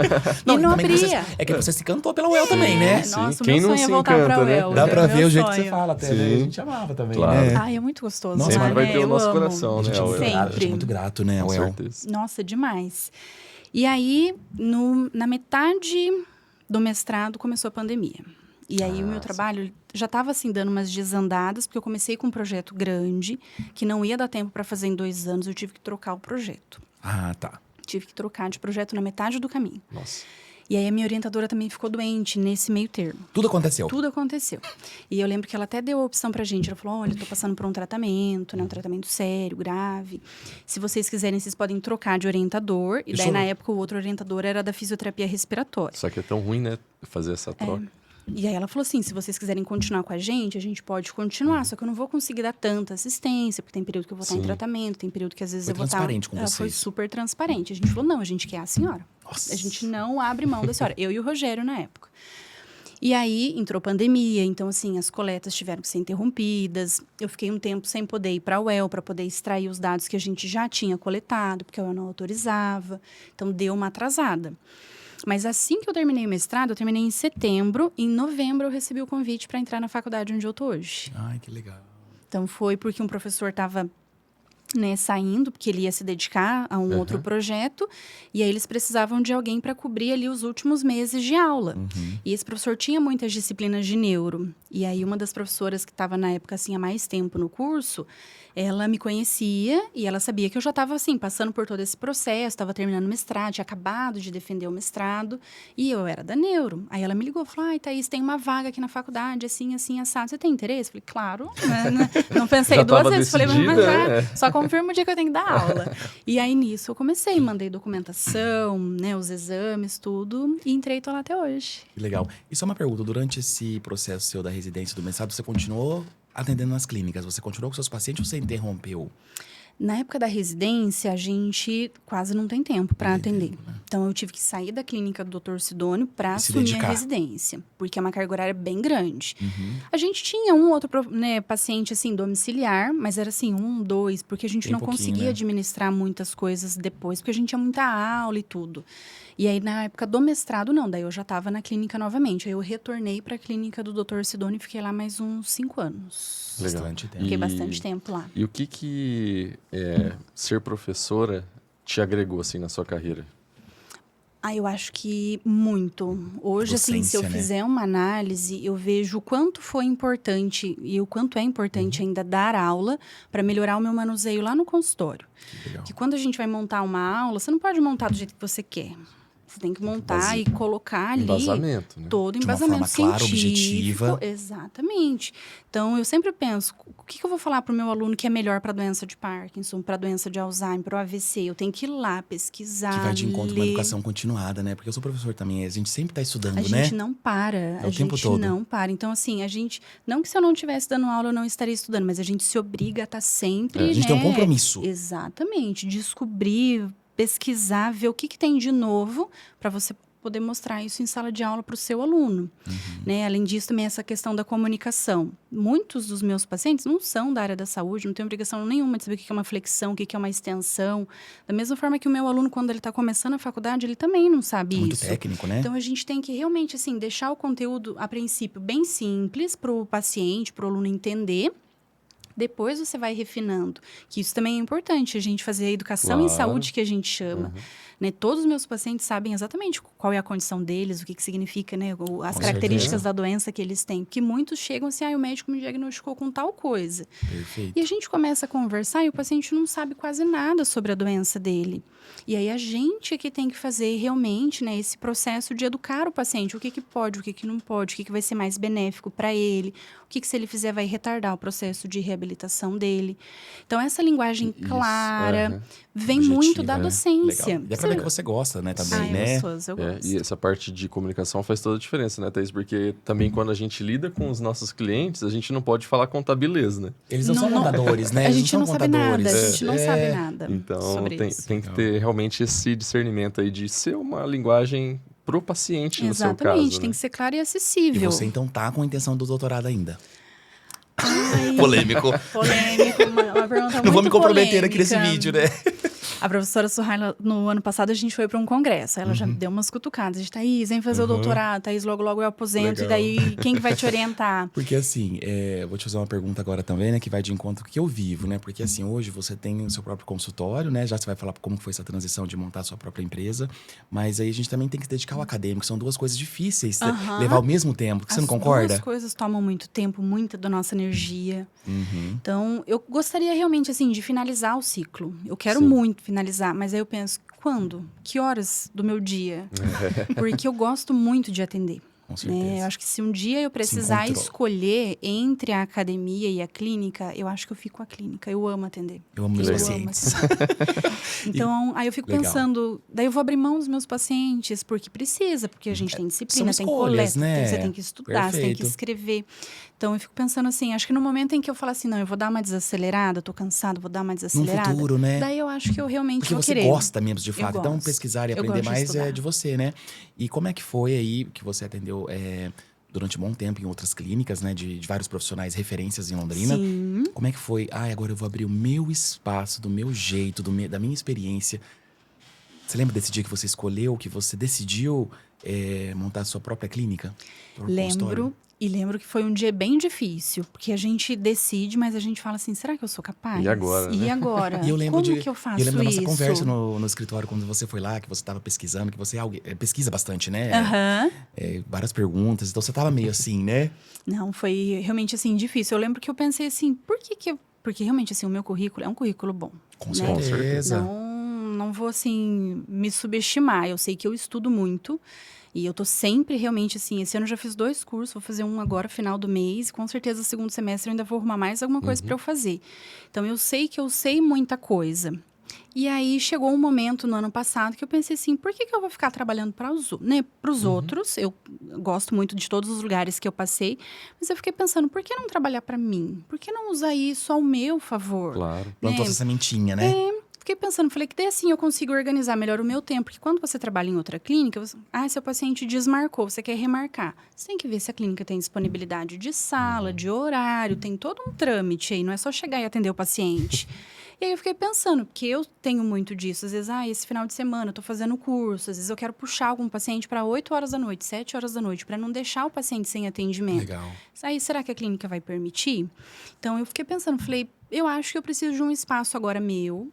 E não também que abria. é que você se cantou pela UEL também, né? Sim. Nossa, o Quem meu não sonho é se voltar encanta, pra né? UEL. Dá pra é ver meu o jeito que sonho. você fala até, Sim. né? A gente amava também, Claro. né? Ai, é muito gostoso. Nossa, Sempre lá, vai né? ter o Eu nosso amo. coração, A né? gente, a é UEL. muito grato, a gente é Sempre. muito grato, né, Com UEL? certeza. Nossa, demais. E aí, na metade do mestrado, começou a pandemia. E aí, o meu trabalho já estava, assim, dando umas desandadas, porque eu comecei com um projeto grande, que não ia dar tempo para fazer em 2 anos, eu tive que trocar o projeto. Ah, tá. Tive que trocar de projeto na metade do caminho. Nossa. E aí, a minha orientadora também ficou doente nesse meio termo. Tudo aconteceu. Tudo aconteceu. E eu lembro que ela até deu a opção pra gente. Ela falou, olha, eu tô passando por um tratamento, né? Um tratamento sério, grave. Se vocês quiserem, vocês podem trocar de orientador. E daí, Isso- na época, o outro orientador era da fisioterapia respiratória. Só que é tão ruim, né? Fazer essa troca. E aí ela falou assim, se vocês quiserem continuar com a gente pode continuar. Só que eu não vou conseguir dar tanta assistência, porque tem período que eu vou estar em Sim. tratamento, tem período que às vezes Foi eu vou estar... transparente com Ela foi vocês. super transparente. A gente falou, não, a gente quer a senhora. Nossa. A gente não abre mão da senhora. Eu e o Rogério, na época. E aí entrou pandemia, então assim, as coletas tiveram que ser interrompidas. Eu fiquei um tempo sem poder ir para a UEL para poder extrair os dados que a gente já tinha coletado, porque a UEL não autorizava. Então deu uma atrasada. Mas assim que eu terminei o mestrado, eu terminei em setembro, em novembro eu recebi o convite para entrar na faculdade onde eu tô hoje. Ai, que legal. Então foi porque um professor estava saindo, porque ele ia se dedicar a um outro projeto, e aí eles precisavam de alguém para cobrir ali os últimos meses de aula. E esse professor tinha muitas disciplinas de neuro. E aí uma das professoras que estava na época assim há mais tempo no curso, ela me conhecia e ela sabia que eu já estava assim passando por todo esse processo, estava terminando o mestrado, tinha acabado de defender o mestrado, e eu era da neuro. Aí ela me ligou e falou: "Ai, Thaís, tem uma vaga aqui na faculdade, assim, assim, assado. Você tem interesse?" Eu falei: "Claro." Né? Não pensei Já duas tava vezes. Falei: decidida, "Mas já, né? só confirma o dia que eu tenho que dar aula." E aí, nisso, eu comecei, mandei documentação, né, os exames, tudo, e entrei e tô lá até hoje. Que legal. E só uma pergunta, durante esse processo seu da residência do mestrado, você continuou atendendo nas clínicas? Você continuou com seus pacientes ou você interrompeu? Na época da residência, a gente quase não tem tempo para Não tem atender. tempo, né? Então, eu tive que sair da clínica do Dr. Sidônio para E se assumir dedicar. a residência, porque é uma carga horária bem grande. Uhum. A gente tinha um outro, né, paciente, assim, domiciliar, mas era assim, 1, 2, porque a gente Bem não pouquinho, conseguia né? administrar muitas coisas depois, porque a gente tinha muita aula e tudo. E aí, na época do mestrado, não, daí eu já estava na clínica novamente. Aí eu retornei para a clínica do Dr. Sidônio e fiquei lá mais uns 5 anos. Legal. Bastante tempo. Fiquei E- bastante tempo lá. E o que ser professora te agregou, assim, na sua carreira? Eu acho que muito. Hoje, assim, se eu Docência, né? fizer uma análise, eu vejo o quanto foi importante e o quanto é importante ainda dar aula para melhorar o meu manuseio lá no consultório. Que legal. Que quando a gente vai montar uma aula, você não pode montar do jeito que você quer. Você tem que montar e colocar ali Embasamento, né? todo o De uma embasamento forma clara, científico. objetiva. Exatamente. Então, eu sempre penso, o que eu vou falar para o meu aluno que é melhor para a doença de Parkinson, para a doença de Alzheimer, para o AVC? Eu tenho que ir lá pesquisar, Que vai de encontro com uma ler. educação continuada, né? Porque eu sou professor também, a gente sempre está estudando, A né? gente não para, É a o tempo gente todo. não para. Então, assim, a gente... Não que se eu não estivesse dando aula, eu não estaria estudando, mas a gente se obriga a estar sempre, A gente tem um né? compromisso. Exatamente. Descobrir, pesquisar, ver o que tem de novo para você poder mostrar isso em sala de aula para o seu aluno. Né? Além disso, também essa questão da comunicação. Muitos dos meus pacientes não são da área da saúde, não tem obrigação nenhuma de saber o que é uma flexão, o que é uma extensão. Da mesma forma que o meu aluno, quando ele está começando a faculdade, ele também não sabe Muito isso. técnico, né? Então, a gente tem que realmente, assim, deixar o conteúdo, a princípio, bem simples para o paciente, para o aluno entender. Depois você vai refinando, que isso também é importante, a gente fazer a educação em Claro. saúde, que a gente chama. Né? Todos os meus pacientes sabem exatamente qual é a condição deles, o que significa, né? As Com características certeza. da doença que eles têm. Porque muitos chegam assim, o médico me diagnosticou com tal coisa. Perfeito. E a gente começa a conversar e o paciente não sabe quase nada sobre a doença dele. E aí a gente é que tem que fazer realmente, né, esse processo de educar o paciente. O que pode, o que não pode, o que vai ser mais benéfico para ele. O que se ele fizer vai retardar o processo de reabilitação dele. Então, essa linguagem Isso, clara vem Objetiva, muito da né? docência. Legal. E é pra ver que você gosta, né, também, né? Eu gosto. E essa parte de comunicação faz toda a diferença, né, Thaís? Porque também quando a gente lida com os nossos clientes, a gente não pode falar contabileza, né? Eles não são contadores, né? A Eles gente não são sabe contadores. nada, a gente não sabe nada Então sobre tem, isso. tem que ter realmente esse discernimento aí de ser uma linguagem pro paciente, no seu Exatamente, caso, tem né? que ser claro e E acessível. você, então, tá com a intenção do doutorado ainda. Ai, Polêmico. polêmico, uma pergunta muito Não vou me comprometer aqui polêmica. nesse vídeo, né? A professora Suhaila, no ano passado, a gente foi para um congresso. Ela já deu umas cutucadas. A gente, Thaís, vem fazer o doutorado. Thaís, logo, logo eu aposento. Legal. E daí, quem que vai te orientar? Porque assim, vou te fazer uma pergunta agora também, né? Que vai de encontro com o que eu vivo, né? Porque assim, hoje você tem o seu próprio consultório, né? Já você vai falar como foi essa transição de montar a sua própria empresa. Mas aí a gente também tem que se dedicar ao acadêmico. São duas coisas difíceis, levar ao mesmo tempo. Você não concorda? As duas coisas tomam muito tempo, muita da nossa energia. Uhum. Então, eu gostaria realmente, assim, de finalizar o ciclo. Eu quero Sim. muito finalizar, mas aí eu penso, quando? Que horas do meu dia? Porque eu gosto muito de atender. Com certeza. Eu acho que se um dia eu precisar encontrou. escolher entre a academia e a clínica, eu acho que eu fico com a clínica. Eu amo atender. Eu amo meus Eu pacientes. amo Então, aí eu fico Legal. pensando, daí eu vou abrir mão dos meus pacientes, porque precisa, porque a gente tem disciplina, são tem escolhas, coleta, né? você tem que estudar, você tem que Perfeito. escrever. Então, eu fico pensando assim, acho que no momento em que eu falo assim, não, eu vou dar uma desacelerada, tô cansado, vou dar uma Num desacelerada. futuro, né? Daí eu acho que eu realmente Porque vou você querer. gosta mesmo, de fato. Então, gosto. pesquisar e Eu aprender gosto de mais estudar. é de você, né? E como é que foi aí que você atendeu durante um bom tempo em outras clínicas, né? De vários profissionais, referências em Londrina. Sim. Como é que foi? Agora eu vou abrir o meu espaço, do meu jeito, da minha experiência. Você lembra desse dia que você escolheu, que você decidiu montar a sua própria clínica? Lembro. E lembro que foi um dia bem difícil, porque a gente decide, mas a gente fala assim, será que eu sou capaz? E agora, né? E agora? E eu lembro Como que eu faço da nossa isso? conversa no escritório, quando você foi lá, que você estava pesquisando, que você pesquisa bastante, né? Aham. Várias perguntas, então você estava meio assim, né? Não, foi realmente, assim, difícil. Eu lembro que eu pensei assim, por que que eu... Porque realmente, assim, o meu currículo é um currículo bom. Com né? certeza. Não vou, assim, me subestimar. Eu sei que eu estudo muito. E eu tô sempre realmente, assim, esse ano eu já fiz 2 cursos, vou fazer um agora, final do mês. Com certeza, segundo semestre, eu ainda vou arrumar mais alguma coisa para eu fazer. Então, eu sei que eu sei muita coisa. E aí, chegou um momento no ano passado que eu pensei assim, por que eu vou ficar trabalhando para os outros? Eu gosto muito de todos os lugares que eu passei, mas eu fiquei pensando, por que não trabalhar para mim? Por que não usar isso ao meu favor? Claro. Plantou essa sementinha, né? Fiquei pensando, falei que daí assim eu consigo organizar melhor o meu tempo. Porque quando você trabalha em outra clínica, seu paciente desmarcou, você quer remarcar. Você tem que ver se a clínica tem disponibilidade de sala, de horário, tem todo um trâmite aí, não é só chegar e atender o paciente. E aí eu fiquei pensando, porque eu tenho muito disso. Às vezes, esse final de semana eu tô fazendo curso, às vezes eu quero puxar algum paciente para 8 horas da noite, 7 horas da noite, para não deixar o paciente sem atendimento. Legal. Aí, será que a clínica vai permitir? Então, eu fiquei pensando, falei, eu acho que eu preciso de um espaço agora meu,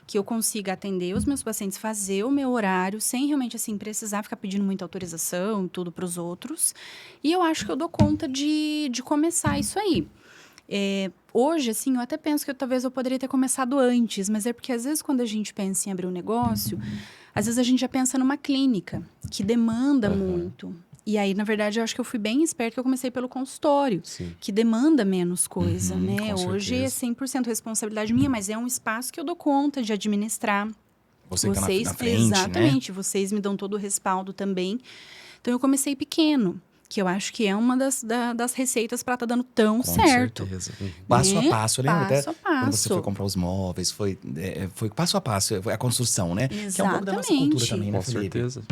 que eu consiga atender os meus pacientes, fazer o meu horário, sem realmente, assim, precisar ficar pedindo muita autorização, tudo para os outros. E eu acho que eu dou conta de começar isso aí. Hoje, assim, eu até penso que talvez eu poderia ter começado antes, mas é porque, às vezes, quando a gente pensa em abrir um negócio, às vezes a gente já pensa numa clínica, que demanda muito. E aí, na verdade, eu acho que eu fui bem esperta que eu comecei pelo consultório, que demanda menos coisa, né? Hoje é 100% responsabilidade minha, mas é um espaço que eu dou conta de administrar. Você que tá na frente, exatamente, né? Vocês me dão todo o respaldo também. Então, eu comecei pequeno, que eu acho que é uma das receitas para estar dando tão certo. Com certeza. Passo a passo, lembra? Passo a passo. Quando você foi comprar os móveis, foi passo a passo, foi a construção, né? Exatamente. Que é um pouco da nossa cultura também, né, Com Felipe? certeza.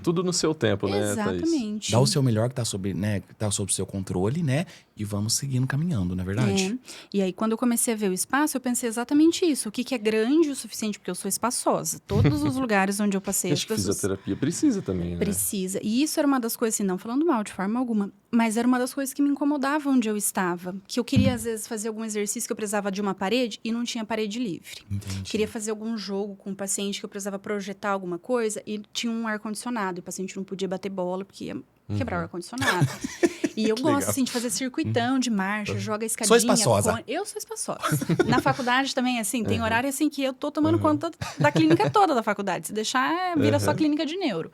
Tudo no seu tempo, né, Thaís? Exatamente. Dá o seu melhor que tá sob o seu controle, né? E vamos seguindo, caminhando, não é verdade? E aí, quando eu comecei a ver o espaço, eu pensei exatamente isso. O que é grande o suficiente, porque eu sou espaçosa. Todos os lugares onde eu passei, as Acho que pessoas... fisioterapia precisa também, né? Precisa. E isso era uma das coisas, assim, não falando mal de forma alguma, mas era uma das coisas que me incomodava onde eu estava. Que eu queria, às vezes, fazer algum exercício que eu precisava de uma parede e não tinha parede livre. Entendi. Queria fazer algum jogo com o paciente que eu precisava projetar alguma coisa e tinha um ar-condicionado. E o paciente não podia bater bola porque ia quebrar o ar-condicionado. E eu gosto, assim, de fazer circuitão de marcha, joga a escadinha. Sou espaçosa. Eu sou espaçosa. Na faculdade também, assim, tem horário, assim, que eu tô tomando conta da clínica toda da faculdade. Se deixar, vira só clínica de neuro.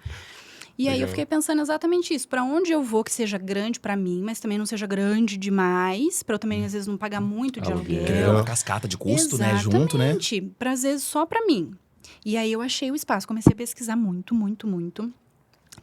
E aí eu fiquei pensando exatamente isso. Para onde eu vou que seja grande para mim, mas também não seja grande demais, para eu também às vezes não pagar muito de aluguel. Porque é uma cascata de custo, né? Junto, né? Exatamente. Para às vezes só para mim. E aí eu achei o espaço, comecei a pesquisar muito, muito, muito.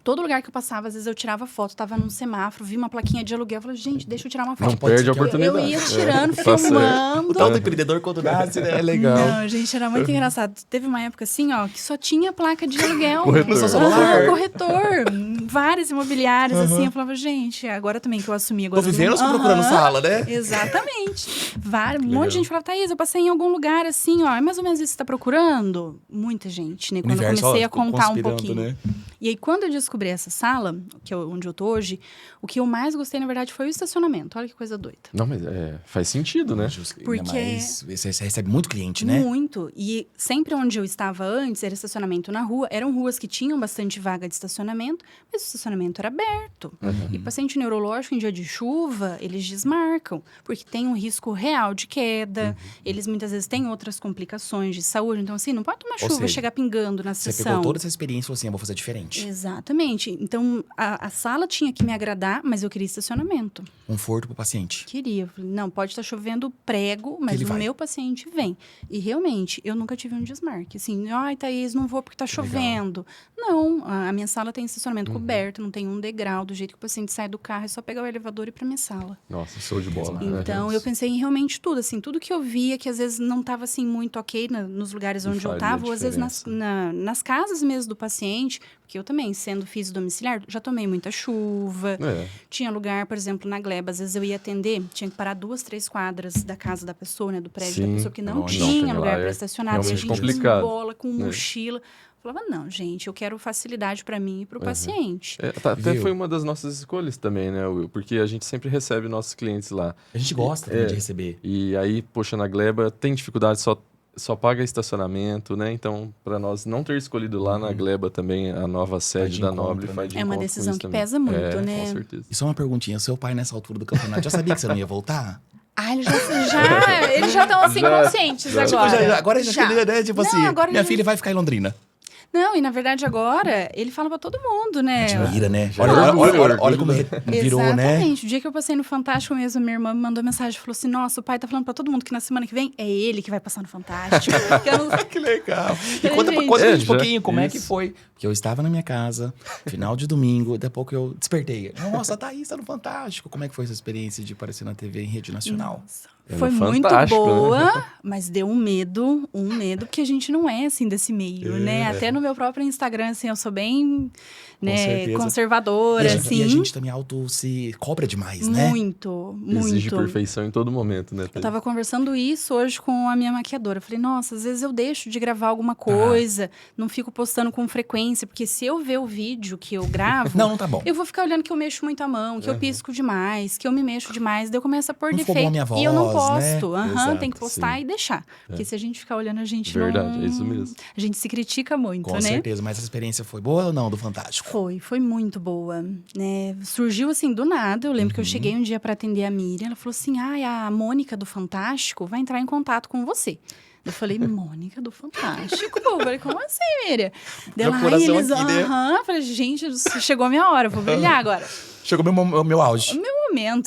Todo lugar que eu passava, às vezes eu tirava foto, tava num semáforo, vi uma plaquinha de aluguel, eu falei, gente, deixa eu tirar uma foto. Não perde a oportunidade. Eu ia tirando, O filmando. tal do empreendedor quando nasce, né? É legal. Não, gente, era muito engraçado. Teve uma época assim, ó, que só tinha placa de aluguel. Corretor. No seu celular. Corretor. Várias imobiliárias, assim. Eu falava, gente, agora também que eu assumi. Agora Tô vivendo ou tô procurando sala, né? Exatamente. Um monte de gente falava, Thaís, eu passei em algum lugar assim, ó. É mais ou menos isso que você tá procurando? Muita gente, né? Quando eu comecei a contar um pouquinho. Né? E aí, quando eu descobri essa sala, onde eu tô hoje, o que eu mais gostei, na verdade, foi o estacionamento. Olha que coisa doida. Não, mas faz sentido, né? Porque você recebe muito cliente, né? Muito. E sempre onde eu estava antes, era estacionamento na rua. Eram ruas que tinham bastante vaga de estacionamento, mas o estacionamento era aberto. E paciente neurológico, em dia de chuva, eles desmarcam, porque tem um risco real de queda. Eles, muitas vezes, têm outras complicações de saúde. Então, assim, não pode tomar chuva e chegar pingando na Você sessão. pegou toda essa experiência e falou assim, eu vou fazer diferente. Exatamente. Então, a sala tinha que me agradar, mas eu queria estacionamento. Conforto pro paciente. Queria. Eu falei, não, pode estar chovendo prego, mas o meu paciente vem. E realmente, eu nunca tive um desmarque. Assim, ai, Thaís, não vou porque tá chovendo. Não, a minha sala tem estacionamento coberto, não tem um degrau. Do jeito que o paciente sai do carro, é só pegar o elevador e ir pra minha sala. Nossa, show de bola. Então, eu pensei em realmente tudo, assim, tudo que eu via, que às vezes não estava assim muito ok nos lugares onde eu estava, ou às vezes nas casas mesmo do paciente, Porque eu também, sendo fisio domiciliar, já tomei muita chuva. Tinha lugar, por exemplo, na Gleba, às vezes eu ia atender, tinha que parar 2, 3 quadras da casa da pessoa, né? Do prédio da pessoa, que não tinha lugar para estacionar. E a gente complicado. com bola, com mochila. Falava, não, gente, eu quero facilidade para mim e para o paciente. Até foi uma das nossas escolhas também, né, Will? Porque a gente sempre recebe nossos clientes lá. A gente gosta também de receber. E aí, poxa, na Gleba tem dificuldade, só paga estacionamento, né? Então, para nós não ter escolhido lá na Gleba também a nova sede da Nobre, faz de É uma encontro decisão com que também. pesa muito, né? Com certeza. E só uma perguntinha, seu pai nessa altura do campeonato já sabia que você não ia voltar? Ah, eles já estão assim conscientes agora. Agora já queria, né? Tipo Não, assim, agora minha já- filha vai ficar em Londrina. Não, e na verdade agora, ele fala pra todo mundo, né? Admira, né? Já Olha como virou, né? Exatamente. O dia que eu passei no Fantástico mesmo, minha irmã me mandou mensagem e falou assim, nossa, o pai tá falando pra todo mundo que na semana que vem é ele que vai passar no Fantástico. Que eu não- Que legal. E Gente. conta pra gente um Já, pouquinho como é que isso. foi. Porque eu estava na minha casa, final de domingo, daqui a pouco eu despertei. Nossa, a Thaís tá no Fantástico. Como é que foi essa experiência de aparecer na TV em rede nacional? Foi no muito Fantástico, boa, mas deu um medo, porque a gente não é, assim, desse meio, né? Até no meu próprio Instagram, assim, eu sou bem, né, certeza. conservadora, E assim. a gente também se cobra demais, né? Muito. Exige perfeição em todo momento, né? Eu tava conversando isso hoje com a minha maquiadora. Eu falei, nossa, às vezes eu deixo de gravar alguma coisa, não fico postando com frequência, porque se eu ver o vídeo que eu gravo, Não tá bom. eu vou ficar olhando que eu mexo muito a mão, que eu pisco demais, que eu me mexo demais, daí eu começo a pôr Não ficou bom a defeito. minha E eu não voz, né? posto. Exato, Tem que postar sim. e deixar. Porque se a gente ficar olhando, a gente Verdade, não... é isso mesmo. A gente se critica muito, Com né? certeza, mas essa experiência foi boa ou não do Fantástico? Foi muito boa, né? Surgiu assim do nada. Eu lembro que eu cheguei um dia para atender a Miriam. Ela falou assim: a Mônica do Fantástico vai entrar em contato com você. Eu falei, Mônica do Fantástico? Eu falei, como assim, Miriam? Meu Dela, coração eles, aqui, né? Eu falei, gente, chegou a minha hora, eu vou brilhar agora. Chegou meu auge.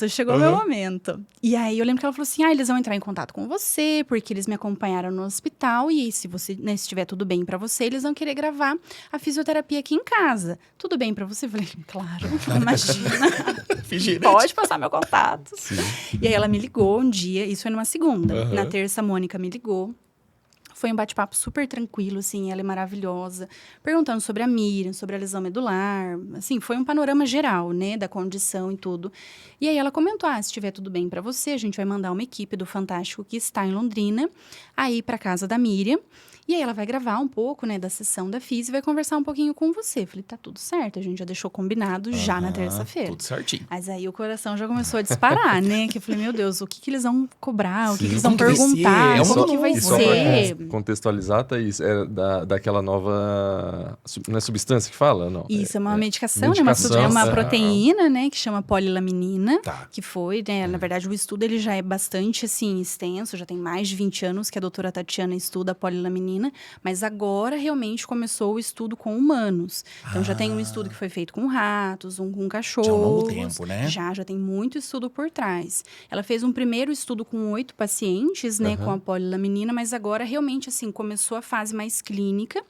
Chegou o meu momento. E aí eu lembro que ela falou assim: eles vão entrar em contato com você, porque eles me acompanharam no hospital, e se você, né, se estiver tudo bem pra você, eles vão querer gravar a fisioterapia aqui em casa. Tudo bem pra você? Eu falei, claro, imagina. Fingi, né? Pode passar meu contato. E aí ela me ligou um dia, isso foi numa segunda. Na terça, a Mônica me ligou. Foi um bate-papo super tranquilo, assim, ela é maravilhosa. Perguntando sobre a Miriam, sobre a lesão medular. Assim, foi um panorama geral, né, da condição e tudo. E aí ela comentou, se estiver tudo bem pra você, a gente vai mandar uma equipe do Fantástico que está em Londrina, aí pra casa da Miriam. E aí ela vai gravar um pouco, né, da sessão da FIS e vai conversar um pouquinho com você. Falei, tá tudo certo, a gente já deixou combinado já na terça-feira. Tudo certinho. Mas aí o coração já começou a disparar, né? Que eu falei, meu Deus, o que eles vão cobrar? O que Sim, eles vão como que vai ser? perguntar? É uma Como que vai loucura. E só ser? pra contextualizar, Thaís, é daquela nova... Não é substância que fala? Não. Isso é uma medicação, medicação, né? É uma sim. proteína, né? Que chama polilaminina. Tá. Que foi, né? Na verdade, o estudo ele já é bastante, assim, extenso. Já tem mais de 20 anos que a doutora Tatiana estuda a polilaminina. Mas agora, realmente, começou o estudo com humanos. Então, já tem um estudo que foi feito com ratos, com cachorros. Já há um longo tempo, né? Já tem muito estudo por trás. Ela fez um primeiro estudo com 8 pacientes, né? Com a polilaminina. Mas agora, realmente, assim, começou a fase mais clínica.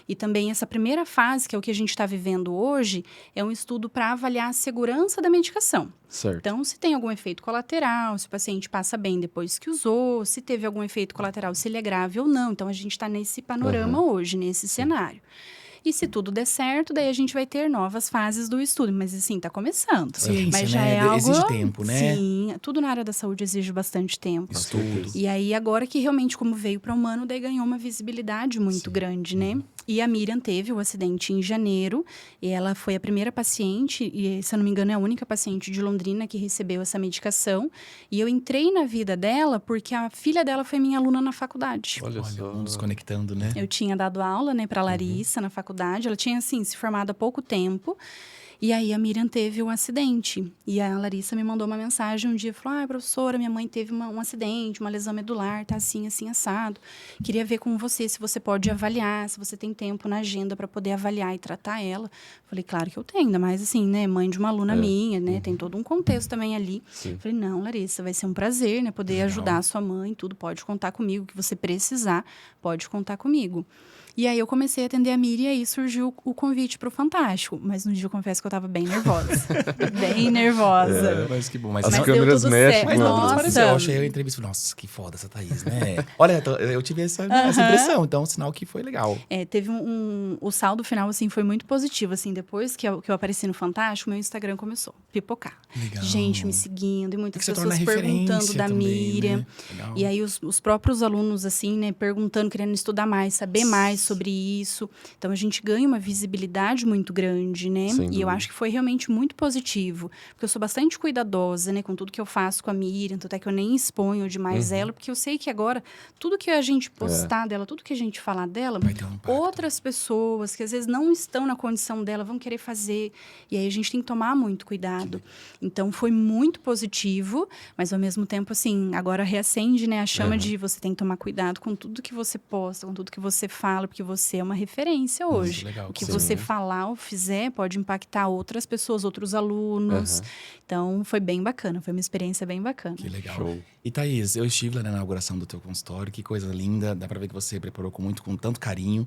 E também essa primeira fase, que é o que a gente está vivendo hoje, é um estudo para avaliar a segurança da medicação. Certo. Então, se tem algum efeito colateral, se o paciente passa bem depois que usou, se teve algum efeito colateral, se ele é grave ou não. Então, a gente está nesse panorama hoje, nesse cenário. E se tudo der certo, daí a gente vai ter novas fases do estudo. Mas, assim, tá começando. Ciência, Mas já né? é algo... Exige tempo, né? Sim, tudo na área da saúde exige bastante tempo. Estudos. E aí, agora que realmente, como veio para o humano, daí ganhou uma visibilidade muito grande, né? E a Miriam teve o acidente em janeiro, e ela foi a primeira paciente, e se eu não me engano é a única paciente de Londrina que recebeu essa medicação. E eu entrei na vida dela porque a filha dela foi minha aluna na faculdade. Olha Olha, só. um desconectando, né? Eu tinha dado aula, né, para Larissa na faculdade. Ela tinha, assim, se formado há pouco tempo. E aí a Miriam teve um acidente. E a Larissa me mandou uma mensagem um dia. Falou, professora, minha mãe teve um acidente, uma lesão medular, tá assim, assim, assado. Queria ver com você se você pode avaliar, se você tem tempo na agenda para poder avaliar e tratar ela. Falei, claro que eu tenho, ainda mais assim, né, mãe de uma aluna minha, né, tem todo um contexto também ali. Sim. Falei, não, Larissa, vai ser um prazer, né, poder ajudar a sua mãe, tudo, pode contar comigo, o que você precisar, pode contar comigo. E aí eu comecei a atender a Miri e aí surgiu o convite pro Fantástico. Mas no dia eu confesso que eu tava bem nervosa. Bem nervosa. Mas que bom. Mas As Mas não, deu câmeras tudo mexem. certo. mas não Nossa. transpareceu. Eu achei a entrevista e falei, nossa, que foda essa Thaís, né? Olha, eu tive essa impressão, então sinal que foi legal. Teve o saldo final, assim, foi muito positivo, assim, depois que eu apareci no Fantástico, meu Instagram começou a pipocar. Legal. Gente me seguindo e muitas Porque você pessoas torna perguntando referência da também, Miriam. né? Legal. E aí os próprios alunos, assim, né, perguntando, querendo estudar mais, saber mais sobre isso. Então a gente ganha uma visibilidade muito grande, né? Sem E eu dúvida. acho que foi realmente muito positivo, porque eu sou bastante cuidadosa, né, com tudo que eu faço com a Miriam, tanto é que eu nem exponho demais ela, porque eu sei que agora tudo que a gente postar dela, tudo que a gente falar dela, Vai ter um impacto. outras pessoas que às vezes não estão na condição dela vão querer fazer. E aí a gente tem que tomar muito cuidado. Então foi muito positivo, mas ao mesmo tempo, assim, agora reacende, né, a chama de você tem que tomar cuidado com tudo que você posta, com tudo que você fala, porque você é uma referência hoje. legal. O que Sim. você falar ou fizer pode impactar outras pessoas, outros alunos. Então foi bem bacana, foi uma experiência bem bacana. Que legal. Show. E Thaís, eu estive lá na inauguração do teu consultório, que coisa linda. Dá pra ver que você preparou com tanto carinho.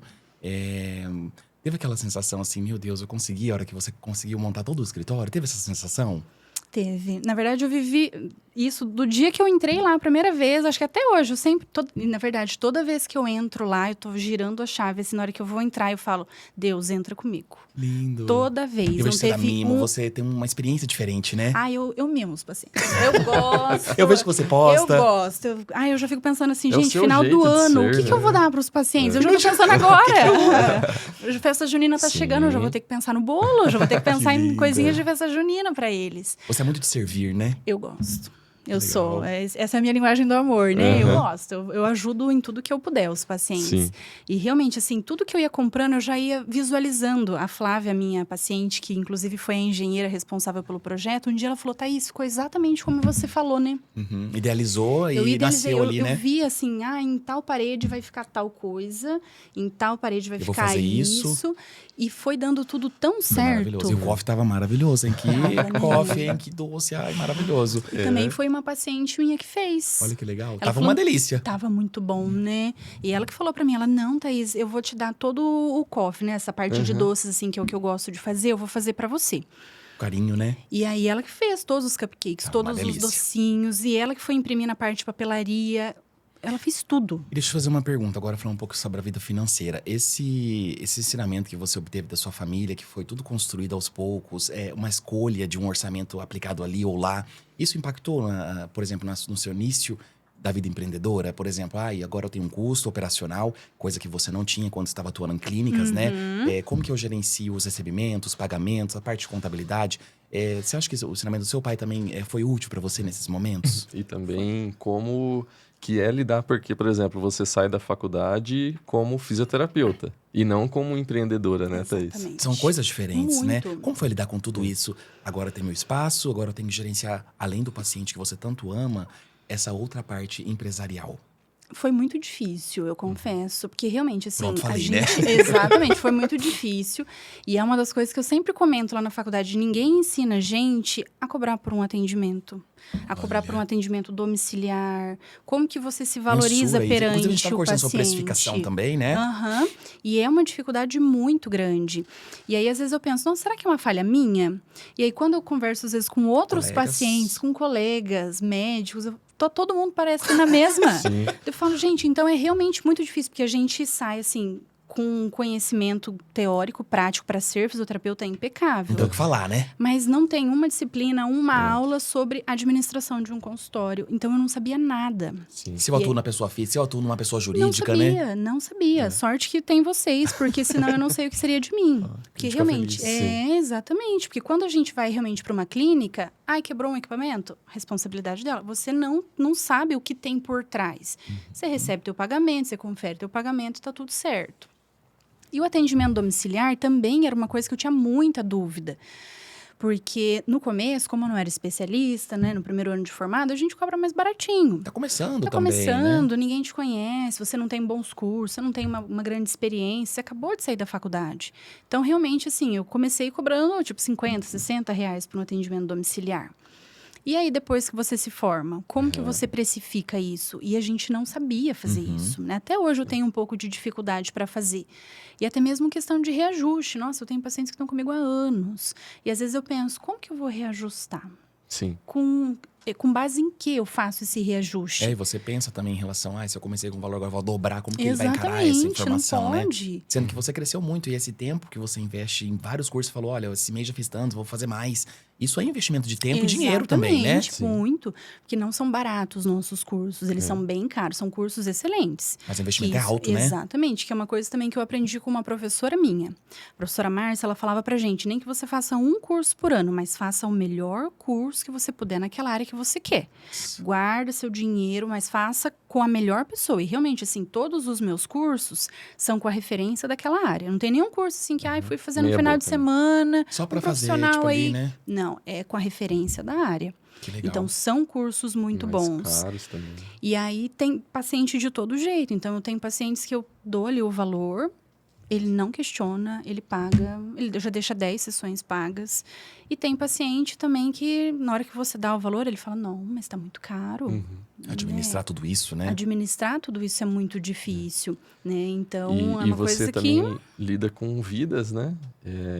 Teve aquela sensação assim, meu Deus, eu consegui, a hora que você conseguiu montar todo o escritório? Teve essa sensação? Teve. Na verdade, eu vivi isso do dia que eu entrei lá a primeira vez, acho que até hoje, eu sempre, na verdade, toda vez que eu entro lá, eu tô girando a chave, assim, na hora que eu vou entrar, eu falo, Deus, entra comigo. Lindo. Toda vez. Eu Não vejo que você dá teve mimo, você tem uma experiência diferente, né? eu mimo os pacientes. Eu gosto. Eu vejo que você posta. Eu gosto. Eu já fico pensando assim, É o gente, seu final jeito do de ano, ser, o que eu né? vou dar pros pacientes? Eu já tô pensando agora. A festa junina tá Sim. chegando, eu já vou ter que pensar no bolo, eu já vou ter que pensar em linda. coisinhas de festa junina pra eles. Você é muito de servir, né? Eu gosto. Eu Legal. sou. Essa é a minha linguagem do amor, né? Eu Aham. gosto. Eu ajudo em tudo que eu puder, os pacientes. Sim. E realmente, assim, tudo que eu ia comprando, eu já ia visualizando. A Flávia, minha paciente, que inclusive foi a engenheira responsável pelo projeto, um dia ela falou, Thaís, ficou exatamente como você falou, né? Uhum. Idealizou Eu e idealizei, nasceu ali, eu né? vi assim, em tal parede vai ficar tal coisa, em tal parede vai Eu vou ficar fazer isso. isso. E foi dando tudo tão Foi certo. maravilhoso. E o coffee tava maravilhoso, hein? Que Tava, coffee, né? hein? Que doce. Ai, maravilhoso. E também foi uma paciente minha que fez. Olha que legal. Ela Tava falou- uma delícia. Tava muito bom, né? E ela que falou pra mim, ela, não, Thaís, eu vou te dar todo o coffee, né? Essa parte de doces, assim, que é o que eu gosto de fazer, eu vou fazer pra você. Carinho, né? E aí ela que fez todos os cupcakes, Ah, todos uma os delícia. docinhos, e ela que foi imprimir na parte de papelaria. Ela fez tudo. E deixa eu fazer uma pergunta, agora falar um pouco sobre a vida financeira. Esse ensinamento que você obteve da sua família, que foi tudo construído aos poucos, uma escolha de um orçamento aplicado ali ou lá, isso impactou, por exemplo, no seu início da vida empreendedora? Por exemplo, agora eu tenho um custo operacional, coisa que você não tinha quando estava atuando em clínicas, né? Como que eu gerencio os recebimentos, pagamentos, a parte de contabilidade? Você acha que o ensinamento do seu pai também foi útil para você nesses momentos? E também como que é lidar, porque, por exemplo, você sai da faculdade como fisioterapeuta e não como empreendedora, né, Thaís? Exatamente. São coisas diferentes, né? Muito. Como foi lidar com tudo isso? Agora tem meu espaço, agora eu tenho que gerenciar, além do paciente que você tanto ama, essa outra parte empresarial. Foi muito difícil, eu confesso, porque realmente, assim, Pronto, a falei, né? gente... Exatamente, foi muito difícil. E é uma das coisas que eu sempre comento lá na faculdade, ninguém ensina a gente a cobrar por um atendimento, a cobrar por um atendimento domiciliar, como que você se valoriza Mensura, perante inclusive a gente estava o conversando sobre paciente. precificação também, né? Aham. E é uma dificuldade muito grande. E aí, às vezes, eu penso, nossa, será que é uma falha minha? E aí, quando eu converso, às vezes, com outros Colegas. pacientes, com colegas, médicos, todo mundo parece na mesma. Sim. Eu falo, gente, então é realmente muito difícil, porque a gente sai, assim, com conhecimento teórico, prático, para ser fisioterapeuta impecável. Não tem o que falar, né? Mas não tem uma disciplina, uma aula sobre administração de um consultório. Então, eu não sabia nada. Sim. Se eu atuo E- na pessoa física, se eu atuo numa pessoa Não jurídica, né? sabia, não sabia. Sorte que tem vocês, porque senão eu não sei o que seria de mim. Porque fica realmente, feliz. exatamente. Porque quando a gente vai realmente para uma clínica, quebrou um equipamento, responsabilidade dela. Você não sabe o que tem por trás. Você recebe teu pagamento, você confere teu pagamento, tá tudo certo. E o atendimento domiciliar também era uma coisa que eu tinha muita dúvida. Porque no começo, como eu não era especialista, né, no primeiro ano de formado, a gente cobra mais baratinho. Tá começando Tá também, começando, né? ninguém te conhece, você não tem bons cursos, você não tem uma grande experiência, você acabou de sair da faculdade. Então, realmente, assim, eu comecei cobrando, tipo, 50, 60 reais por um atendimento domiciliar. E aí, depois que você se forma, como que você precifica isso? E a gente não sabia fazer isso, né? Até hoje eu tenho um pouco de dificuldade para fazer. E até mesmo questão de reajuste. Nossa, eu tenho pacientes que estão comigo há anos. E às vezes eu penso, como que eu vou reajustar? Sim. Com base em que eu faço esse reajuste? E você pensa também em relação a, se eu comecei com um valor, agora eu vou dobrar, como que ele vai encarar essa Exatamente, informação, não né? pode. Sendo que você cresceu muito e esse tempo que você investe em vários cursos, falou, olha, esse mês já fiz tantos, vou fazer mais. Isso é investimento de tempo e dinheiro também, né? Exatamente, muito. Porque não são baratos os nossos cursos, eles são bem caros, são cursos excelentes. Mas o investimento é Isso, alto, né? Exatamente, que é uma coisa também que eu aprendi com uma professora minha. A professora Márcia, ela falava pra gente, nem que você faça um curso por ano, mas faça o melhor curso que você puder naquela área que você quer. Guarda seu dinheiro, mas faça com a melhor pessoa. E realmente, assim, todos os meus cursos são com a referência daquela área. Não tem nenhum curso assim que, fui fazer no Meia final boca, de né? semana, Só pra um fazer, profissional tipo, ali, aí. né? Não, é com a referência da área. Que legal. Então, são cursos muito Mais bons. caros também. E aí, tem paciente de todo jeito. Então, eu tenho pacientes que eu dou ali o valor, ele não questiona, ele paga, ele já deixa 10 sessões pagas. E tem paciente também que, na hora que você dá o valor, ele fala, não, mas tá muito caro. Administrar tudo isso, né? Administrar tudo isso é muito difícil, né? Então, E, é e uma você coisa também lida com vidas, né?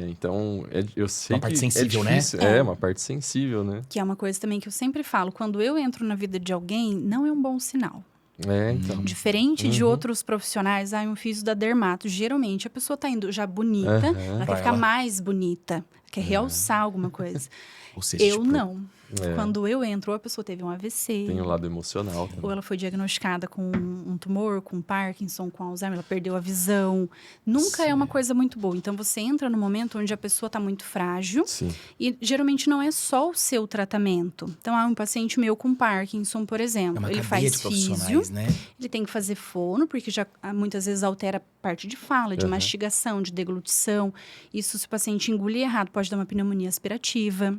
Então, eu sei Uma parte que sensível, é né? difícil. Uma parte sensível, né? que é uma coisa também que eu sempre falo, quando eu entro na vida de alguém, não é um bom sinal. Então. Diferente de outros profissionais, um físio da dermato, geralmente a pessoa tá indo já bonita, ela Pra quer ficar ela. mais bonita, quer realçar alguma coisa. Ou seja, Eu tipo, não. Quando eu entro, ou a pessoa teve um AVC, Tem o lado emocional ou também. ela foi diagnosticada com um tumor, com Parkinson, com Alzheimer, ela perdeu a visão. Nunca é uma coisa muito boa. Então, você entra no momento onde a pessoa está muito frágil. Sim. E, geralmente, não é só o seu tratamento. Então, há um paciente meu com Parkinson, por exemplo. é uma Ele cadeia faz de físio, profissionais, né? ele tem que fazer fono, porque já muitas vezes altera a parte de fala, de mastigação, de deglutição. Isso, se o paciente engolir errado, pode dar uma pneumonia aspirativa.